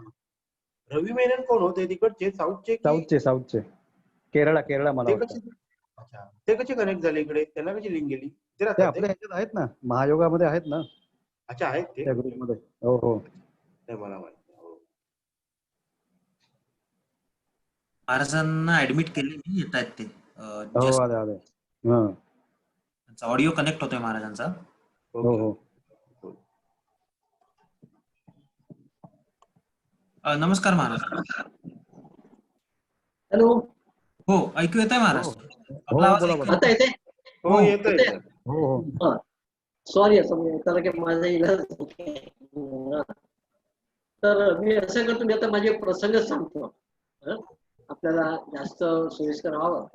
रवी मेनन कोण होते? तिकडचे साऊथचे साऊथचे केरळा मला वाटतं. अच्छा, ते कसे कनेक्ट झाले इकडे? त्यांना कशी लिंक गेली? ते आपल्या ह्याच्यात आहेत ना, महायोगामध्ये आहेत ना. अच्छा, आहेत ते त्या ग्रुपमध्ये. हो हो, मला माहिती. महाराजांना ऍडमिट केले मी, येत आहेत ते. हो आले. हा, ऑडिओ कनेक्ट होतोय महाराजांचा. हो हो. नमस्कार महाराज. हॅलो, हो, ऐकू येत आहे महाराज? हो आपला हो, आवाज बोला ऐकू बोला. आता येते? हो येत येते? आहे. हो हो. हा, सॉरी असं म्हणजे त्याला की माझा इलाज हा. तर मी असं करतो, मी आता माझे प्रसंग सांगतो हं? आपल्याला जास्त सोयीस्कर व्हावं.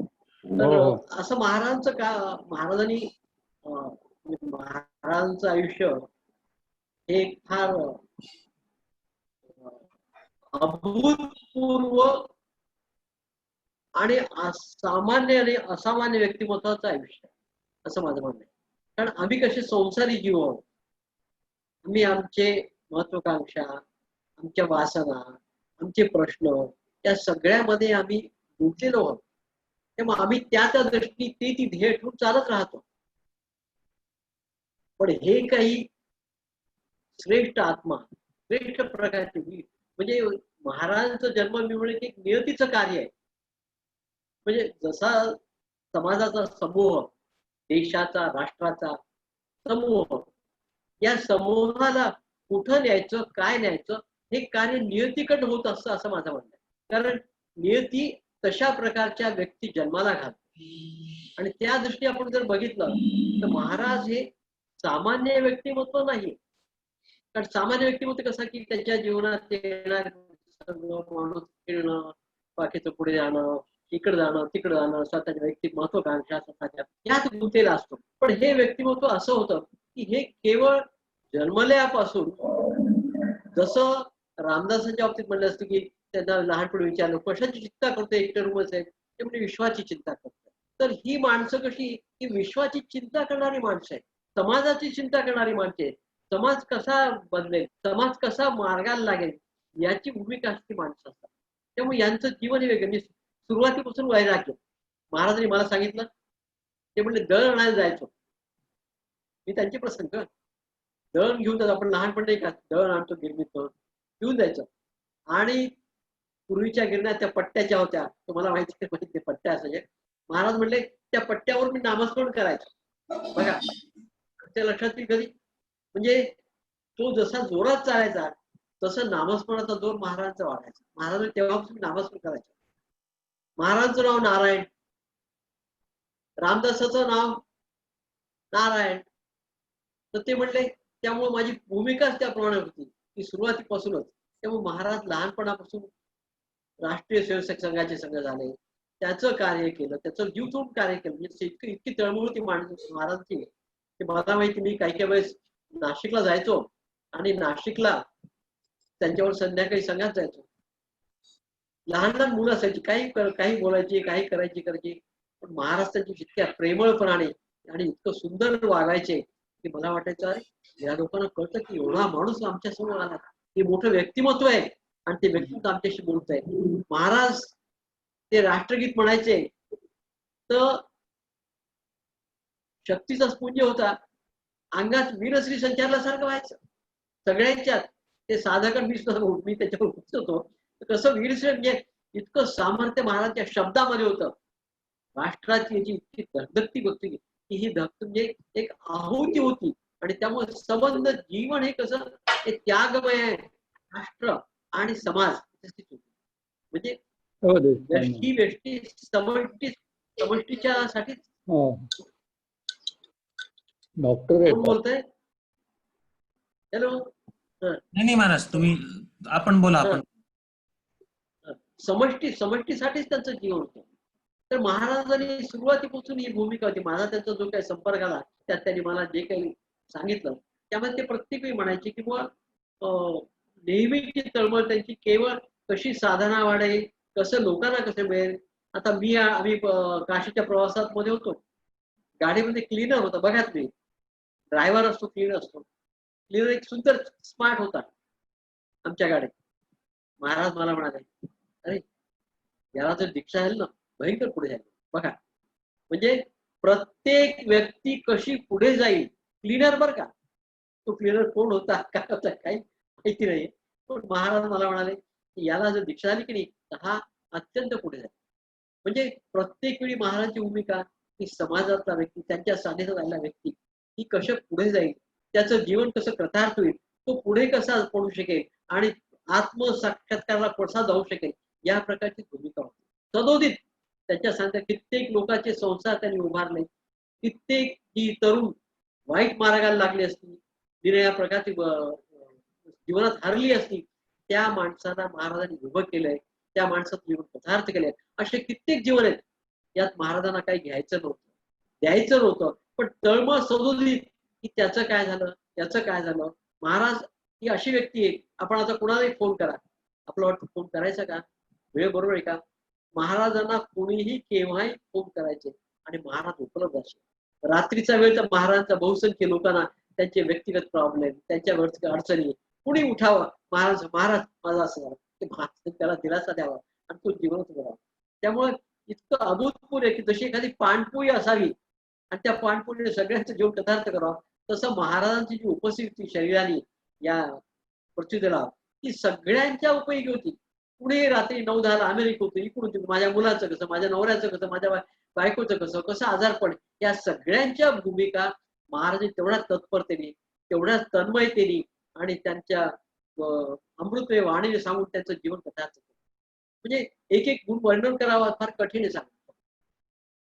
तर हो हो. असं महाराजांनी महाराजांचं आयुष्य हे एक फार अभूतपूर्व आणि सामान्य आणि असामान्य व्यक्तिमत्वाचं आयुष्य आहे, असं माझं म्हणणं आहे. कारण आम्ही कसे संसारी जीव आहोत. आम्ही आमचे महत्वाकांक्षा, आमच्या वासना, आमचे प्रश्न या सगळ्यामध्ये आम्ही गुंतलेलो आहोत. तेव्हा आम्ही त्या दृष्टीने ती ध्येय ठेवून चालत राहतो. पण हे काही श्रेष्ठ आत्मा, श्रेष्ठ प्रकारचे म्हणजे महाराजांचा जन्म मिळवणे एक नियतीचं कार्य आहे. म्हणजे जसा समाजाचा समूह, देशाचा, राष्ट्राचा समूह, या समूहाला कुठं न्यायचं, काय न्यायचं, हे कार्य नियतीकडे होत असतं असं माझं म्हणणं आहे. कारण नियती तशा प्रकारच्या व्यक्ती जन्माला घालते आणि त्या दृष्टी आपण जर बघितलं तर महाराज हे सामान्य व्यक्तिमत्व नाही. कारण सामान्य व्यक्तिमत्व कसं की त्याच्या जीवनात येणार माणूस फिरणं, बाकीचं पुढे जाणं, इकडे जाणं, तिकडे जाणं, स्वतःच्या व्यक्ती महत्वाकांक्षा स्वतःच्या यात गुंतलेला असतो. पण हे व्यक्तिमत्व असं होतं की हे केवळ जन्मल्यापासून, जसं रामदासांच्या बाबतीत म्हणलं असतं की त्यांना लहानपणी विचारलं कशाची चिंता करतो एकटे रूमच आहे, ते म्हणजे विश्वाची चिंता करतात. तर ही माणसं कशी की विश्वाची चिंता करणारी माणसं आहेत, समाजाची चिंता करणारी माणसं आहेत. समाज कसा बदलेल, समाज कसा मार्गाला लागेल याची भूमिका असते माणसं असतात. त्यामुळे यांचं जीवन हे वेगळं. मी सुरुवातीपासून वैराग्य, महाराजांनी मला सांगितलं, ते म्हणजे दळण आणायला जायचो मी. त्यांचे प्रसंग, दळण घेऊन जायचं आपण लहानपणी नाही का, दळण आणतो गिरणीतून घेऊन जायचं. आणि पूर्वीच्या गिरण्या त्या पट्ट्याच्या होत्या, तुम्हाला माहिती पट्ट्या असायचे. महाराज म्हणले त्या पट्ट्यावर मी नामस्मरण करायचो. बघा त्या लक्षात येईल कधी, म्हणजे तो जसा जोरात चालायचा तसं नामस्मरणाचा जोर महाराजांचा वाढायचा. महाराज तेव्हापासून नामस्मरण करायचं. महाराजांचं नाव नारायण, रामदासाचं नाव नारायण. तर ते म्हणले त्यामुळे माझी भूमिकाच त्याप्रमाणे होती की सुरुवातीपासूनच. त्यामुळे महाराज लहानपणापासून राष्ट्रीय स्वयंसेवक संघाचे संघ झाले, त्याचं कार्य केलं, त्याचं जीव तोडून कार्य केलं. म्हणजे इतकी तळमळ होती महाराजांची की मला माहिती, मी काही वेळेस नाशिकला जायचो आणि नाशिकला त्यांच्यावर संध्याकाळी संघात जायचो. लहान लहान मुलं असायची, काही बोलायची, काही करायची. पण महाराष्ट्राची जितक्या प्रेमळपणाने आणि इतकं सुंदर वागायचे की मला वाटायचं अरे या लोकांना कळतं की एवढा माणूस आमच्या समोर आला, हे मोठं व्यक्तिमत्व आहे आणि ते व्यक्तिमत्व आमच्याशी बोलत आहे. महाराज ते राष्ट्रगीत म्हणायचे तर शक्तीचा स्पुंज होता, अंगात वीरश्री संचारल्यासारखं व्हायचं सगळ्यांच्यात. ते साधारण मी त्याच्यावर होतो, कसं वीरश्री म्हणजे इतकं सामर्थ्य महाराजच्या शब्दामध्ये होतं. राष्ट्राची याची इतकी धगधगती होती की ही धगत म्हणजे एक आहुती होती. आणि त्यामुळे संबंध जीवन हे कसं हे त्यागमय आहे, राष्ट्र आणि समाज म्हणजे व्यष्टी समष्टीच्या साठी. डॉक्टर कोण बोलतंय? हॅलो. नाही महाराज, तुम्ही आपण बोला. आपण समष्टीसाठीच त्यांचं जीवन होतं. तर महाराजांनी सुरुवातीपासून ही भूमिका होती. माझा त्यांचा जो काही संपर्क आला त्यात त्यांनी मला जे काही सांगितलं त्यामध्ये ते प्रत्येक वेळी म्हणायचे की बुवा नेहमीची तळमळ त्यांची केवळ कशी साधना वाढेल, कसं लोकांना कसं मिळेल. आता आम्ही काशीच्या प्रवासात मध्ये होतो, गाडीमध्ये क्लीनर होता. बघा तुम्ही, ड्रायव्हर असतो, क्लीनर असतो. क्लीनर एक सुंदर स्मार्ट होता आमच्या गाडीत. महाराज मला म्हणाले अरे याला जर दीक्षा झाली ना भयंकर पुढे जाईल. बघा म्हणजे प्रत्येक व्यक्ती कशी पुढे जाईल. क्लीनर बर का, तो क्लीनर कोण होता काय होता काही माहिती नाही, पण महाराज मला म्हणाले की याला जर दीक्षा झाली की नाही तर हा अत्यंत पुढे जाईल. म्हणजे प्रत्येक वेळी महाराजांची भूमिका की समाजातला व्यक्ती, त्यांच्या सानिध्यात आलेला व्यक्ती ही कसं पुढे जाईल, त्याचं जीवन कसं कृतार्थ होईल, तो पुढे कसा पडू शकेल आणि आत्मसाक्षात्काराला कसा जाऊ शकेल, या प्रकारची भूमिका होती. सदोदित त्याच्या सांगता कित्येक लोकांचे संसार त्यांनी उभारले, कित्येक ही तरुण वाईट मार्गाला लागली असती, तिने या प्रकारची जीवनात हरली असती, त्या माणसाला महाराजांनी उभं केलंय, त्या माणसाचं जीवन पदार्थ केलंय. असे कित्येक जीवन आहेत, यात महाराजांना काही घ्यायचं नव्हतं, द्यायचं नव्हतं, पण तळमळ सदोदित की त्याचं काय झालं, त्याचं काय झालं. महाराज ही अशी व्यक्ती आहे, आपण आता कोणालाही फोन करा, आपलं वाटतं फोन करायचा का, वेळ बरोबर आहे का. महाराजांना कोणीही केव्हाही फोन करायचे आणि महाराज उपलब्ध असे. रात्रीचा वेळ तर महाराजांचा बहुसंख्य लोकांना त्यांचे व्यक्तिगत प्रॉब्लेम, त्यांच्या अडचणी, कुणी उठावं, महाराज महाराज माझा असं झालं, ते महाराज त्याला दिलासा द्यावा आणि तो जीवनच करावा. त्यामुळे इतकं अभूतपूर्व आहे की जशी एखादी पाणपोळी असावी आणि त्या पाणपोळीने सगळ्यांचं जीवन पदार्थ करावा, तसं महाराजांची जी उपस्थिती शरीराने या पृथ्वीला ती सगळ्यांच्या उपयोगी होती. पुढे रात्री 9-10 अमेरिका होतं, इकडून माझ्या मुलाचं कसं, माझ्या नवऱ्याचं कसं, माझ्या बायकोचं कसं आजारपण, या सगळ्यांच्या भूमिका महाराज तेवढ्या तत्परतेने, तेवढ्या तन्मयतेने आणि त्यांच्या अमृतमय वाणीने सांगून त्यांचं जीवन पदार्थ केलं. म्हणजे एक एक गुण वर्णन करावा फार कठीण आहे सांगतो.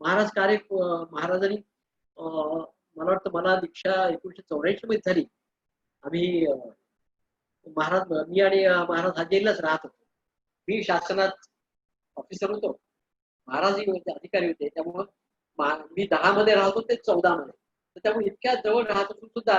महाराज कार्य महाराजांनी मला वाटतं मला दीक्षा 1984 मध्ये झाली. आम्ही महाराज मी आणि महाराज हजेरीलाच राहत होतो. मी शासनात ऑफिसर होतो, महाराजही अधिकारी होते, त्यामुळं मी 10 मध्ये राहतो, ते 14 मध्ये. तर त्यामुळे इतक्या जवळ राहत असून सुद्धा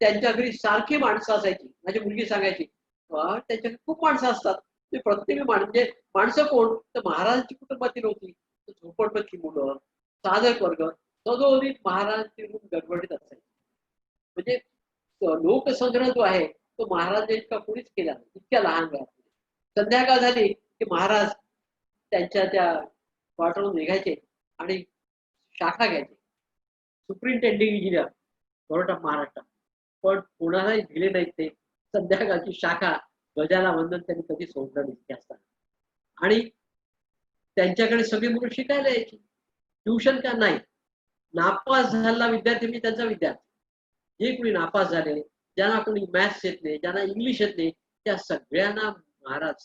त्यांच्या घरी सारखी माणसं असायची. माझी मुलगी सांगायची त्यांच्या खूप माणसं असतात, ते प्रत्येक म्हणजे माणसं कोण, तर महाराजांची कुटुंबातील होती, झोपडपट्टी मुलं, साधक वर्ग, सदोदित महाराजांची रूम गडबडीत असायची. म्हणजे लोकसंग्रह जो आहे तो महाराज इतका कोणीच केला इतक्या लहान वयात. संध्याकाळ झाली की महाराज त्यांच्या त्या वाटून निघायचे आणि शाखा घ्यायचे. सुप्रिंटेंडिंग इंजिनियर गव्हर्नमेंट ऑफ महाराष्ट्र, पण कोणालाही दिले नाहीत ते. संध्याकाळची शाखा गजाला वंदन त्यांनी कधी सोडलं नाही असताना. आणि त्यांच्याकडे सगळी मुलं शिकायला यायची. ट्युशन का नाही, नापास झालेला विद्यार्थी मी त्यांचा विद्यार्थी. जे कोणी नापास झाले, ज्यांना कोणी मॅथ्स येत नाही, ज्यांना इंग्लिश येत नाही, त्या सगळ्यांना महाराज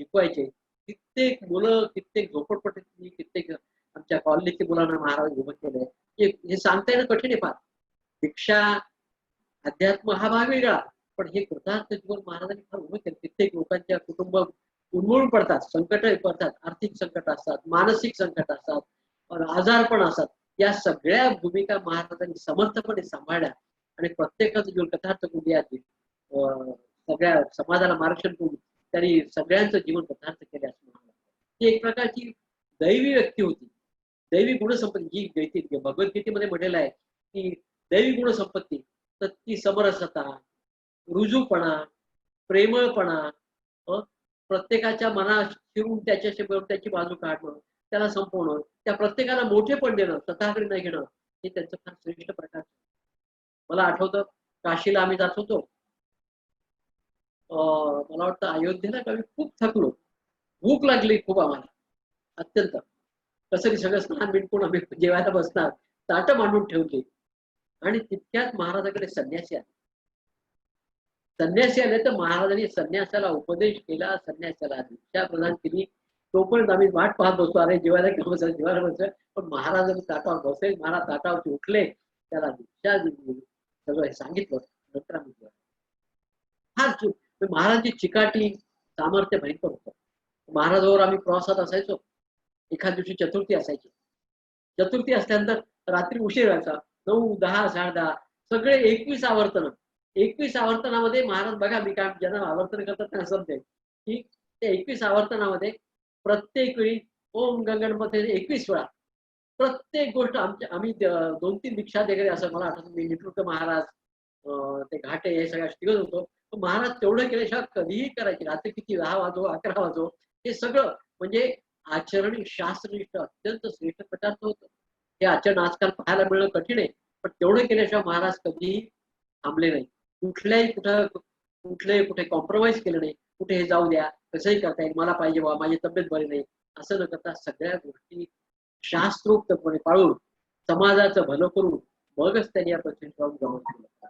शिकवायचे. कित्येक मुलं, कित्येक झोपडपट्टीतली, कित्येक आमच्या कॉलनीतल्या मुलांना महाराज उभं केलंय. हे सांगता येणं कठीण आहे फार. दीक्षा अध्यात्म हा भाग वेगळा, पण हे कृतार्थ जीवन महाराजांनी फार उभं केलं. कित्येक लोकांच्या कुटुंब उन्मळून पडतात, संकट पडतात, आर्थिक संकट असतात, मानसिक संकट असतात, आजारपण असतात. या सगळ्या भूमिका महाराजांनी समर्थपणे सांभाळल्या आणि प्रत्येकाचं जीवन कथार्थ करून या सगळ्या समाजाला मार्गदर्शन करून त्यांनी सगळ्यांचं जीवन कथार्थ केले असं म्हणाला. ती एक प्रकारची दैवी व्यक्ती होती. दैवी गुणसंपत्ती जी भगवद्गीतेमध्ये म्हटलेलं आहे की दैवी गुणसंपत्ती, तर ती समरसता, रुजूपणा, प्रेमळपणा, प्रत्येकाच्या मनात शिरून त्याच्याशी त्याची बाजू काढणं, त्याला संपवणं, त्या प्रत्येकाला मोठेपण देणं, स्वतःकडे नाही घेणं, हे त्यांचं फार श्रेष्ठ प्रकार. मला आठवतं काशीला आम्ही जात होतो. मला वाटतं अयोध्येला आम्ही खूप थकलो, भूक लागली खूप आम्हाला अत्यंत. कसं सगळं स्नान बिनकून आम्ही जेवायला बसणार, ताटं मांडून ठेवली आणि तितक्यात महाराजाकडे संन्यासी आले. संन्यासी आले तर महाराजांनी संन्यासाला उपदेश केला, संन्यासाला दीक्षा प्रदान केली. तोपर्यंत आम्ही वाट पाहत बसतो, अरे जेवायला का बसायचं, जेवायला बसायचं. पण महाराजांनी ताटावर बसले, महाराज ताटावरती उठले, त्याला दीक्षा दिली, सगळं सांगितलं. नंतर आम्ही फार महाराजांची चिकाटी सामर्थ्य भयंकर होतं. महाराजावर आम्ही प्रवासात असायचो. एखाद दिवशी चतुर्थी असायची. चतुर्थी असल्यानंतर रात्री उशीर व्हायचा, 9, 10, 10:30 सगळे 21 आवर्तन. 21 आवर्तनामध्ये महाराज बघा, मी काय ज्यांना आवर्तन करतात त्यांना समजेल की त्या 21 आवर्तनामध्ये प्रत्येक वेळी ओम गंगणपती 21 वेळा प्रत्येक गोष्ट आम्ही 2-3 दीक्षा वगैरे असं मला आठवतं. मी निटृक महाराज, ते घाटे, हे सगळ्या शिकत होतो. महाराज तेवढं केल्याशिवाय कधीही करायचे. रात्री किती 10 वाजो 11 वाजो, हे सगळं म्हणजे आचरण शास्त्रनिष्ठ अत्यंत श्रेष्ठ पदार्थ होतं. हे आचरण आजकाल पाहायला मिळणं कठीण आहे, पण तेवढं केल्याशिवाय महाराज कधीही थांबले नाही. कुठल्याही कुठे कॉम्प्रोमाइज केलं नाही. कुठे हे जाऊ द्या, कसंही करता येईल, मला पाहिजे बाबा, माझी तब्येत बरी नाही, असं न करता सगळ्या गोष्टी शास्त्रोक्तपणे पाळून समाजाचं भलं करून मगच त्यांनी या प्रतिष्ठान गमन केलं.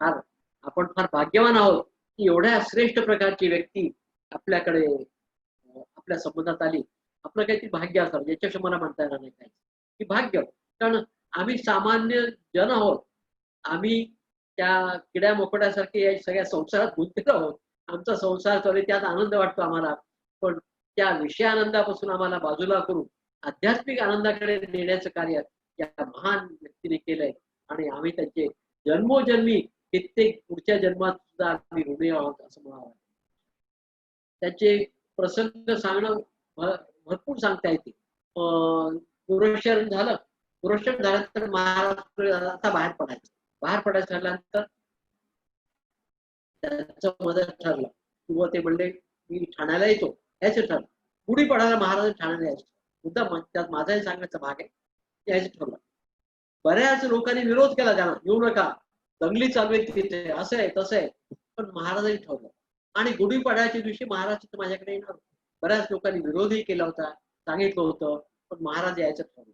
फार आपण फार भाग्यवान आहोत की एवढ्या श्रेष्ठ प्रकारची व्यक्ती आपल्याकडे आपल्या संबंधात आली. आपलं काहीतरी भाग्य असावं याच्याशी मला म्हणता येणार नाही काय की भाग्य. कारण आम्ही सामान्य जन आहोत. आम्ही त्या किड्या मोकड्यासारखे या सगळ्या संसारात गुंतलेलो आहोत. आमचा संसार चालू आहे, त्यात आनंद वाटतो आम्हाला. पण त्या विषय आनंदापासून आम्हाला बाजूला करून आध्यात्मिक आनंदाकडे नेण्याचं कार्य या महान व्यक्तीने केलंय. आणि आम्ही त्यांचे जन्मोजन्मी कित्येक पुढच्या जन्मात सुद्धा आम्ही ऋणी आहोत असं मला वाटतं. त्याचे प्रसंग सांगणं भरपूर सांगता येते. पुरस्कार झालं. पुरस्कार झाल्यानंतर महाराष्ट्र आता बाहेर पडायचं ठरल्यानंतर त्यांचं मदत ठरलं किंवा ते म्हणले मी ठाण्याला येतो यायचं ठरलं. गुढीपाडाला महाराज ठाण्याला यायचं मुद्दा त्यात माझाही सांगायचा भाग आहे. यायचं ठरलं. बऱ्याच लोकांनी विरोध केला त्यांना, येऊ नका, दंगली चालू आहे तिथे, असं आहे तसं आहे. पण महाराजांनी ठरलं. आणि गुढीपाडव्याच्या दिवशी महाराज माझ्याकडे येणार. बऱ्याच लोकांनी विरोधही केला होता, सांगितलं होतं, पण महाराज यायचं ठरलं.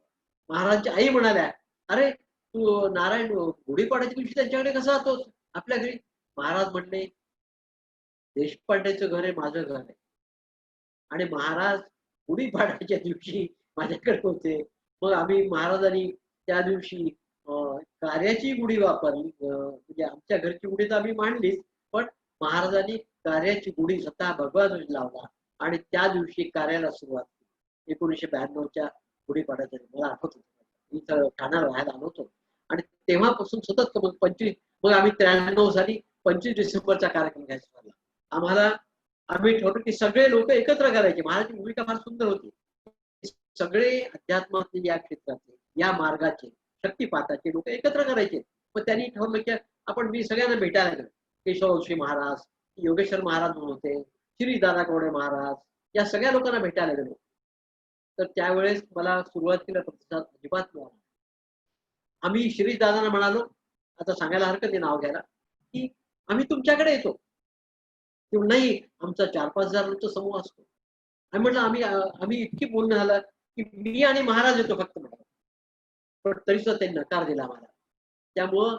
महाराजची आई म्हणाल्या, अरे तू नारायण गुढीपाडव्याच्या दिवशी त्यांच्याकडे कसा जातोस आपल्या घरी? महाराज म्हणले, देशपांडेचं घर आहे, माझं घर आहे. आणि महाराज गुढीपाडव्याच्या दिवशी माझ्याकडे होते. मग आम्ही महाराजांनी त्या दिवशी कार्याची गुढी वापरली. म्हणजे आमच्या घरची गुढी तर आम्ही मांडलीच, पण महाराजांनी कार्याची गुढी स्वतः भगवा ध्वज लावला आणि त्या दिवशी कार्याला सुरुवात केली. 1992च्या गुढीपाडव्याच्या मला आठवत होतं. मी ठाण्याला राहायला आलो होतो आणि तेव्हापासून सतत मग आम्ही 93 साली 25 डिसेंबरचा कार्यक्रम घ्यायचा झाला. आम्ही ठरवलं की सगळे लोक एकत्र करायचे. महाराजची भूमिका फार सुंदर होती. सगळे अध्यात्मातले या क्षेत्रातले या मार्गाचे शक्तिपाताचे लोक एकत्र करायचे. मग त्यांनी ठरवलं की मी सगळ्यांना भेटायला गेलो. केशवश्री महाराज, योगेश्वर महाराज म्हणून होते, श्री दादा कवडे महाराज, या सगळ्या लोकांना भेटायला गेलो. तर त्यावेळेस मला सुरुवातीला प्रतिसाद अजिबात मिळाला. आम्ही श्री दादांना म्हणालो, आता सांगायला हरकत आहे नाव घ्यायला, की आम्ही तुमच्याकडे येतो. नाही, आमचा 4-5 हजार लोकांचा समूह असतो. आम्ही म्हटलं आम्ही इतकी बोलणं झालं की मी आणि महाराज येतो फक्त म्हटलं. पण तरी सुद्धा त्यांनी नकार दिला मला. त्यामुळं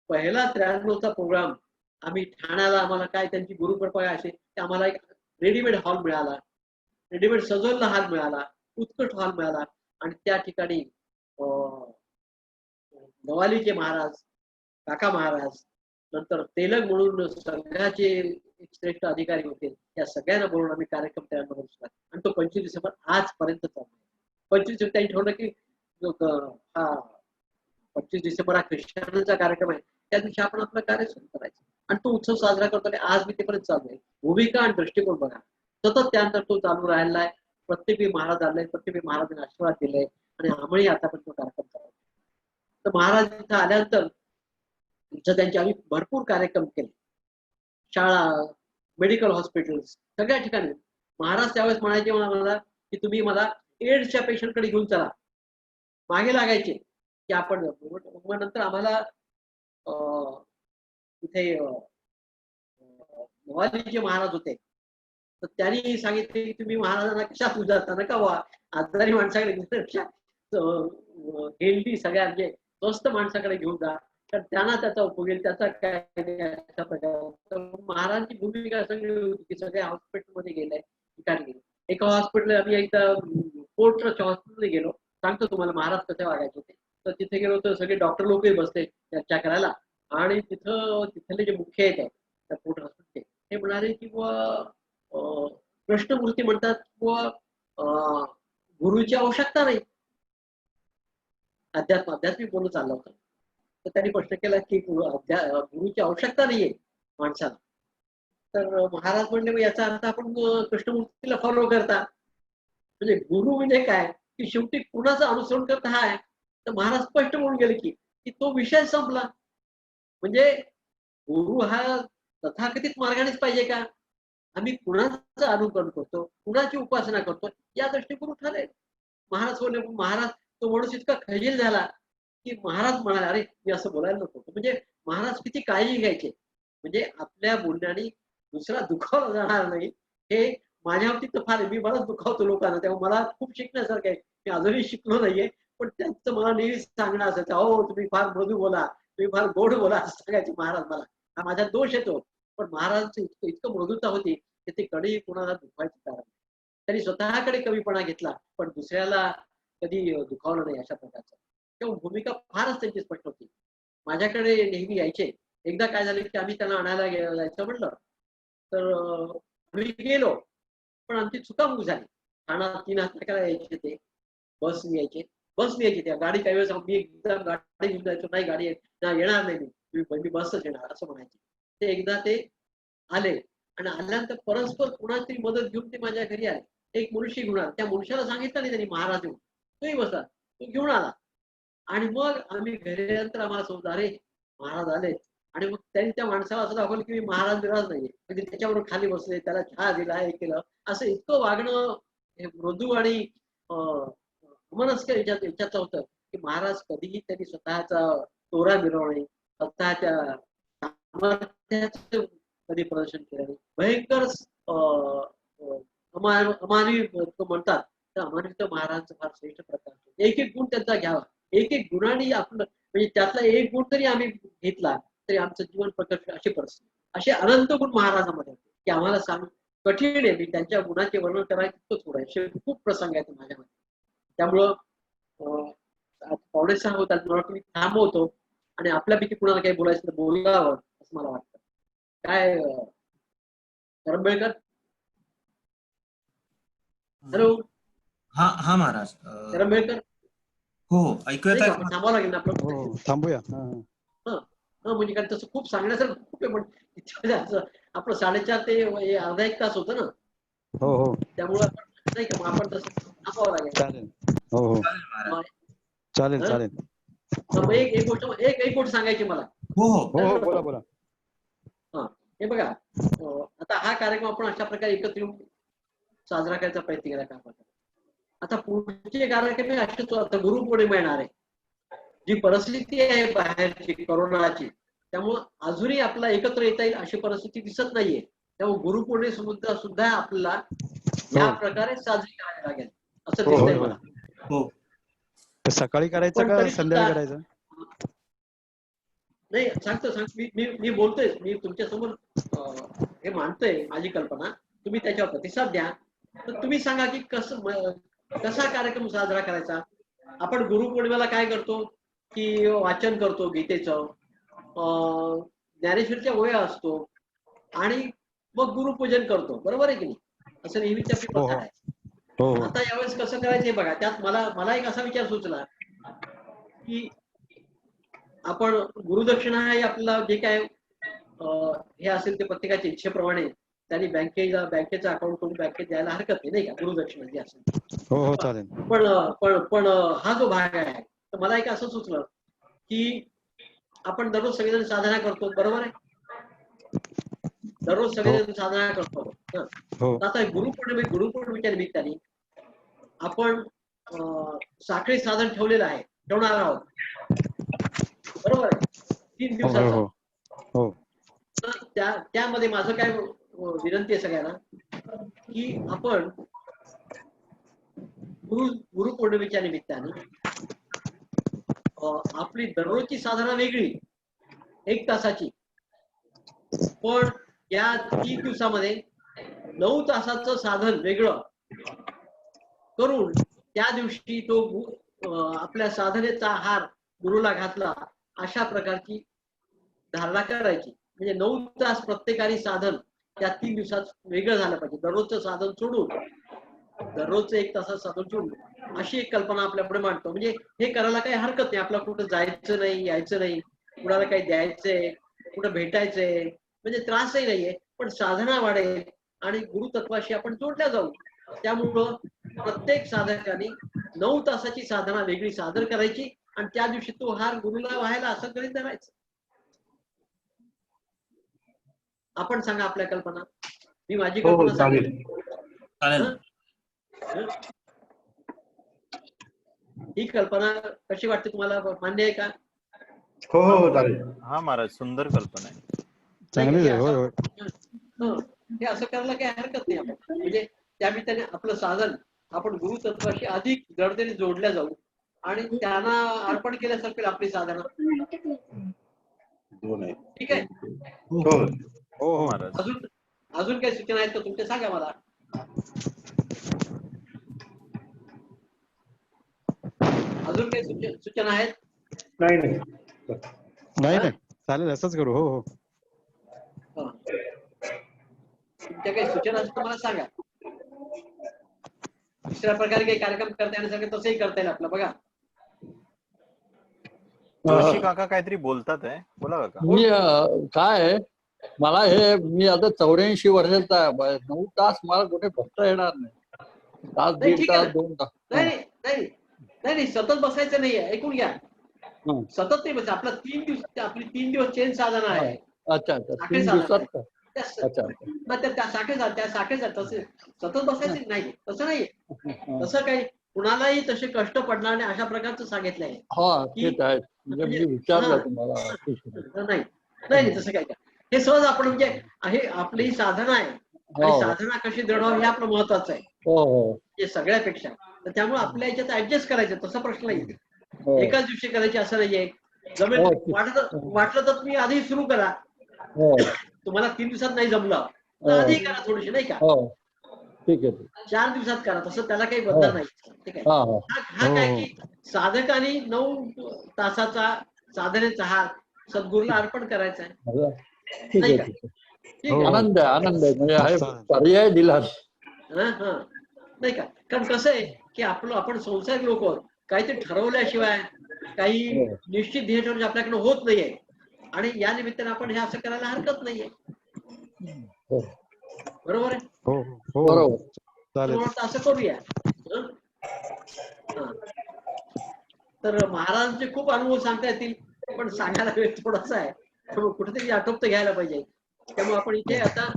पहिला 93चा प्रोग्राम आम्ही ठाण्याला, आम्हाला काय त्यांची गुरुकृपा असे की आम्हाला एक रेडीमेड हॉल मिळाला, रेडीमेड सजवलेला हॉल मिळाला, उत्कृष्ट हॉल मिळाला. आणि त्या ठिकाणी नवालीचे महाराज, काका महाराज, नंतर तेलंग म्हणून संघाचे एक श्रेष्ठ अधिकारी होते, या सगळ्यांना बोलून आम्ही कार्यक्रम तयार करू शकतो. आणि तो 25 डिसेंबर आजपर्यंत चालू आहे. 25 डिसेंबर त्यांनी ठरवलं की हा 25 डिसेंबर हा ख्रिश्चनांचा कार्यक्रम आहे, त्या दिवशी आपण आपलं कार्य सुरू करायचं आणि तो उत्सव साजरा करतो. आणि आज मी तेपर्यंत चालू आहे. भूमिका आणि दृष्टिकोन बघा, सतत त्यानंतर तो चालू राहिला आहे. प्रत्येक महाराज आले, प्रत्येक महाराजांनी आशीर्वाद दिले आणि आम्ही आतापर्यंत तो कार्यक्रम करतो. तर महाराज इथं आल्यानंतर त्यांचे आम्ही भरपूर कार्यक्रम केले. शाळा, मेडिकल हॉस्पिटल्स, सगळ्या ठिकाणी महाराज त्यावेळेस म्हणायचे मला की तुम्ही मला एड्सच्या पेशंटकडे घेऊन चला. मागे लागायचे की आपण. मग नंतर आम्हाला इथे नवालीचे महाराज होते, तर त्यांनी सांगितले की तुम्ही महाराजांना कशा पूजा नका व्हा, आजारी माणसाकडे घेण्यापेक्षा हेल्दी सगळ्या म्हणजे स्वस्त माणसाकडे घेऊन जा, तर त्यांना त्याचा उपयोग येईल. त्याचा काय अशा प्रकारे महाराजांची भूमिका सगळी होती की सगळ्या हॉस्पिटलमध्ये गेले, ठिकाणी गेले. एका हॉस्पिटल आम्ही एकदा पोर्ट ट्रस्टच्या हॉस्पिटलमध्ये गेलो. सांगतो तुम्हाला महाराज कसे वागायचे होते. तर तिथे गेलो तर सगळे डॉक्टर लोकही बसले चर्चा करायला. आणि तिथले जे मुख्य आहेत त्या पोर्ट हॉस्पिटलचे, ते म्हणाले की कृष्णमूर्ती म्हणतात गुरुची आवश्यकता नाही. आध्यात्मिक बोलून चाललं होतं. तर त्यांनी प्रश्न केला की गुरुची आवश्यकता नाहीये माणसाला. तर महाराज म्हणले याचा अर्थ आपण कृष्णमूर्तीला फॉलो करता. म्हणजे गुरु म्हणजे काय की शेवटी कुणाचं अनुसरण करता हा आहे. तर महाराज स्पष्ट बोलून गेले की तो विषय संपला. म्हणजे गुरु हा तथाकथित मार्गानेच पाहिजे का? आम्ही कुणाचं अनुकरण करतो, कुणाची उपासना करतो, या दृष्टी गुरु ठरेल. महाराज बोलले. महाराज तो माणूस इतका खजील झाला की महाराज म्हणाले, अरे मी असं बोलायला नको. म्हणजे महाराज किती काळजी घ्यायचे. म्हणजे आपल्या बोलण्याने दुसरा दुखावला जाणार नाही, हे माझ्या बाबतीत तर फार. मी बरंच दुखावतो लोकांना, तेव्हा मला खूप शिकण्यासारखं आहे. मी अजूनही शिकलो नाहीये, पण त्यांचं मला नेहमी सांगणं असायचं, हो तुम्ही फार मृदू बोला, तुम्ही फार गोड बोला असं सांगायचे महाराज मला. हा माझा दोष येतो. पण महाराजांचं इतकं मृदुता होती की ते कधी कोणाला दुखवायचं कारण नाही. त्यांनी स्वतःकडे कमीपणा घेतला पण दुसऱ्याला कधी दुखावलं नाही अशा प्रकारचं. तेव्हा भूमिका फारच त्यांची स्पष्ट होती. माझ्याकडे नेहमी यायचे. एकदा काय झालं की आम्ही त्यांना आणायला जायचं म्हटलं तर आम्ही गेलो पण आमची चुकामुक झाली. ठाणा 3 वाजता यायचे ते, बसने यायचे त्या गाडी काही वेळेस मी एकदा गाडी घेऊन जायचो, नाही गाडी येणार नाही मी बसच येणार असं म्हणायचे. ते एकदा ते आले आणि आल्यानंतर परस्पर कुणाची मदत घेऊन ते माझ्या घरी आले. एक मुळशी घेऊन आला. त्या मुळशाला सांगितलं नाही त्यांनी महाराज येऊन, तोही बसला, तो घेऊन आला आणि मग आम्ही घरी आल्यानंतर आम्हाला समजा अरे महाराज आले आणि मग त्यांनी त्या माणसाला असं दाखवलं की मी महाराज बिराज नाहीये, म्हणजे त्याच्यावर खाली बसले, त्याला चहा दिला, हे केलं. असं इतकं वागणं हे मृदू आणि अमनस्क याच्यात होतं की महाराज कधीही त्यांनी स्वतःचा तोरा मिरवणे, स्वतःच्या सामर्थ्याचं कधी प्रदर्शन केलं नाही. भयंकर अमानवी म्हणतात तर अमानवी महाराजांचा फार श्रेष्ठ प्रकार. एक एक गुण त्यांचा घ्यावा, एक एक गुणाने आपलं म्हणजे त्यातला एक गुण तरी आम्ही घेतला तरी आमचं जीवन प्रकट अशी परिस्थिती. असे अनंत गुण महाराजांमध्ये होते की आम्हाला सांग कठीण आहे. मी त्यांच्या गुणाचे वर्णन करायचं थोडं असे खूप प्रसंग आहेत माझ्यामध्ये. त्यामुळं पावणे 6 होतात, मला वाटतं मी थांबवतो आणि आपल्यापैकी कुणाला काही बोलायचं तर बोलावं असं मला वाटतं. काय करंबेळकर? हॅलो हा महाराज. करंबेळकर? हो ऐकूयात आहे. थांबावं लागेल ना आपलं. हो थांबूया. म्हणजे कारण तसं खूप सांगण्यासारखं खूप आहे पण आपलं 4:30 ते अर्धा 1 तास होतं ना. हो त्यामुळे आपण नाही का मग आपण तसं थांबावं लागेल. चालेल. हो चालेल. एक गोष्ट सांगायची मला. हो बोला. हे बघा आता हा कार्यक्रम आपण अशा प्रकारे एकत्र येऊन साजरा करायचा प्रयत्न केला का. आता पुढचे कार्यक्रम असेच आता गुरुपौर्णिमा येणार आहे. जी परिस्थिती आहे बाहेरची करोनाची त्यामुळं अजूनही आपल्याला एकत्र येता येईल अशी परिस्थिती दिसत नाहीये. त्यामुळे गुरुपौर्णिमेला सुद्धा आपल्याला या प्रकारे साजरी करावी लागेल असं दिसतंय मला. हो सकाळी करायचं का संध्याकाळी करायचं? नाही सांगतो मी बोलतोय, मी तुमच्या समोर हे मांडतोय माझी कल्पना. तुम्ही त्याच्यावर प्रतिसाद द्या. तर तुम्ही सांगा की कसा कार्यक्रम साजरा करायचा. आपण गुरुपौर्णिमेला काय करतो की वाचन करतो गीतेचं, ज्ञानेश्वरीच्या ओव्या असतो आणि मग गुरुपूजन करतो, बरोबर आहे की नाही. असं नेहमीच आपली प्रथा आहे. आता यावेळेस कसं करायचं हे बघा. त्यात मला एक असा विचार सुचला की आपण गुरुदक्षिणा हे आपल्याला जे काय हे असेल ते प्रत्येकाच्या इच्छेप्रमाणे त्यांनी बँकेचं अकाउंट करून बँकेत द्यायला हरकत नाही का गुरुदक्षिणा जी असेल. हो चालेल. पण हा जो भाग आहे तर मला एक असं सुचलं की आपण दररोज सगळेजण साधना करतो, बरोबर आहे. दररोज सगळेजण साधना करतो. आता गुरुपौर्णिमेच्या निमित्ताने आपण साखळी साधन ठेवणार आहोत, बरोबर आहे. 3 दिवसाचं. तर त्यामध्ये माझं काय विनंती आहे सगळ्यांना की आपण गुरुपौर्णिमेच्या निमित्ताने आपली दररोजची साधना वेगळी 1 तासाची, पण या 3 दिवसामध्ये 9 तासाचं साधन वेगळं करून त्या दिवशी तो आपल्या साधनेचा हार गुरुला घातला अशा प्रकारची धारणा करायची. म्हणजे 9 तास प्रत्येकाने साधन त्या 3 दिवसात वेगळं झालं पाहिजे. दररोजचं साधन सोडून दररोजचं 1 तासाचं साधन सोडून अशी एक कल्पना आपल्या पुढे मांडतो. म्हणजे हे करायला काही हरकत नाही. आपल्याला कुठं जायचं नाही, यायचं नाही, कुणाला काही द्यायचंय, कुठं भेटायचंय, म्हणजे त्रासही नाहीये. पण साधना वाढेल आणि गुरुतत्वाशी आपण जोडल्या जाऊ. त्यामुळं प्रत्येक साधकाने 9 तासाची साधना वेगळी सादर करायची आणि त्या दिवशी तो हार गुरुला व्हायला असं करीत धरायचं. आपण सांगा आपल्या कल्पना. मी माझी कल्पना सांगेन. ही कल्पना कशी वाटते तुम्हाला, मान्य आहे का? हो चालेल. हा महाराज सुंदर कल्पना आहे. चांगली आहे. हे असं करायला काही हरकत नाही. आपण म्हणजे त्यानिमित्ताने आपलं साधन आपण गुरुतत्वाशी अधिक दृढतेने जोडल्या जाऊ आणि त्यांना अर्पण केल्यासारखी आपली साधना. दोन आहे. ठीक आहे. हो हो महाराज. अजून अजून काही सूचना आहेत का तुमच्या, सांगा मला. अजून काही सूचना आहेत? नाही नाही चालेल, असंच करू. हो हो. हा. तुमच्या काही सूचना असतील तर मला सांगा. दुसऱ्या प्रकारे काही कार्यक्रम करता येण्यासारखे तसंही करता येईल आपलं. बघा जोशी काका काहीतरी बोलतात आहे, बोला काका. मी काय आहे, मला हे मी आता 84 वर्षाचा आहे. 9 तास मला कुठे बसता येणार नाही. तास नाही, 1.5 ठीक आहे. तास 2 तास. नाही नाही नाही नाही नाही सतत बसायचं नाहीये. ऐकून घ्या. हं. सतत नाही बस. आपला 3 दिवस, आपली 3 दिवस चेन साधना आहे. अच्छा अच्छा, साखळी 3 साधना दिवसात आहे. का? त्या- अच्छा मग त्या साखळी तसे सतत बसायचं नाही, तसं नाही. अच्छा. तसं काही कुणालाही तसे कष्ट पडणार नाही अशा प्रकारचं सांगितलंय. हा तेच आहे. म्हणजे मी विचारलं तुम्हाला. नाही नाही तसं काही हे सहज आपण म्हणजे हे आपली साधना आहे. आणि हो. साधना कशी दृढवावी हे आपलं महत्वाचं आहे. हो हो हे सगळ्यापेक्षा. तर त्यामुळे आपल्या याच्यात ऍडजस्ट करायचं, तसा प्रश्न नाही. हो. एकाच दिवशी करायची असं नाहीये. जमेल हो. वाटलं तर तुम्ही आधी सुरू करा. हो तुम्हाला 3 दिवसात नाही जमलं तर आधी करा थोडीशी, नाही का. हो ठीक आहे. 4 दिवसात करा, तसं त्याला काही बंधन नाही. ठीक आहे. हा हा हा काय की साधकाने 9 तासाचा साधनेचा हार सद्गुरूला अर्पण करायचा आहे. ठीक आहे. नाही का? ठीक आहे. ठीक आहे. आनंद आहे. म्हणजे आहे पर्याय दिला. हा नाही का. कारण कसं आहे की आपण संसारिक लोक आहोत. काहीतरी ठरवल्याशिवाय काही निश्चित ध्येय ठेवणे आपल्याकडे होत नाहीये. आणि या निमित्ताने आपण हे असं करायला हरकत नाहीये. हो. बरोबर आहे. हो हो बरोबर. चालेल. असं करूया. हं? हा. तर महाराजांचे खूप अनुभव सांगता येतील, पण सांगायला वेळ थोडासा आहे. त्यामुळे कुठेतरी आटोपत घ्यायला पाहिजे. त्यामुळे आपण इथे आता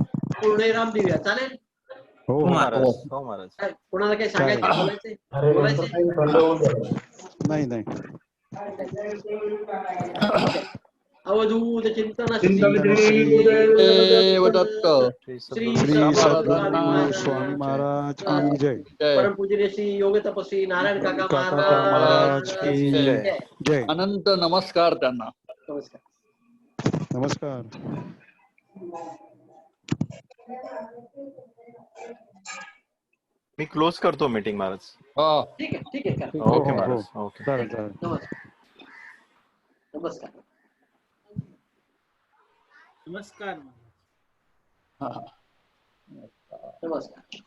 पूर्णविराम देऊया. चालेल. हो हो महाराज. हो महाराज. काय कोणाला काही सांगायचं, बोलायचंय? नाही नाही. अवधूत चिंतन देवदत्त श्री श्री सद्गुरू स्वामी महाराज की जय. परम पूजनीय श्री योग तपस्वी नारायण काका काका महाराज की जय. जय. अनंत नमस्कार त्यांना. नमस्कार. नमस्कार. मी क्लोज करतो मीटिंग महाराज. हा ठीक आहे करा. ओके महाराज. ओके. चालेल चालेल. नमस्कार. नमस्कार. हा. नमस्कार.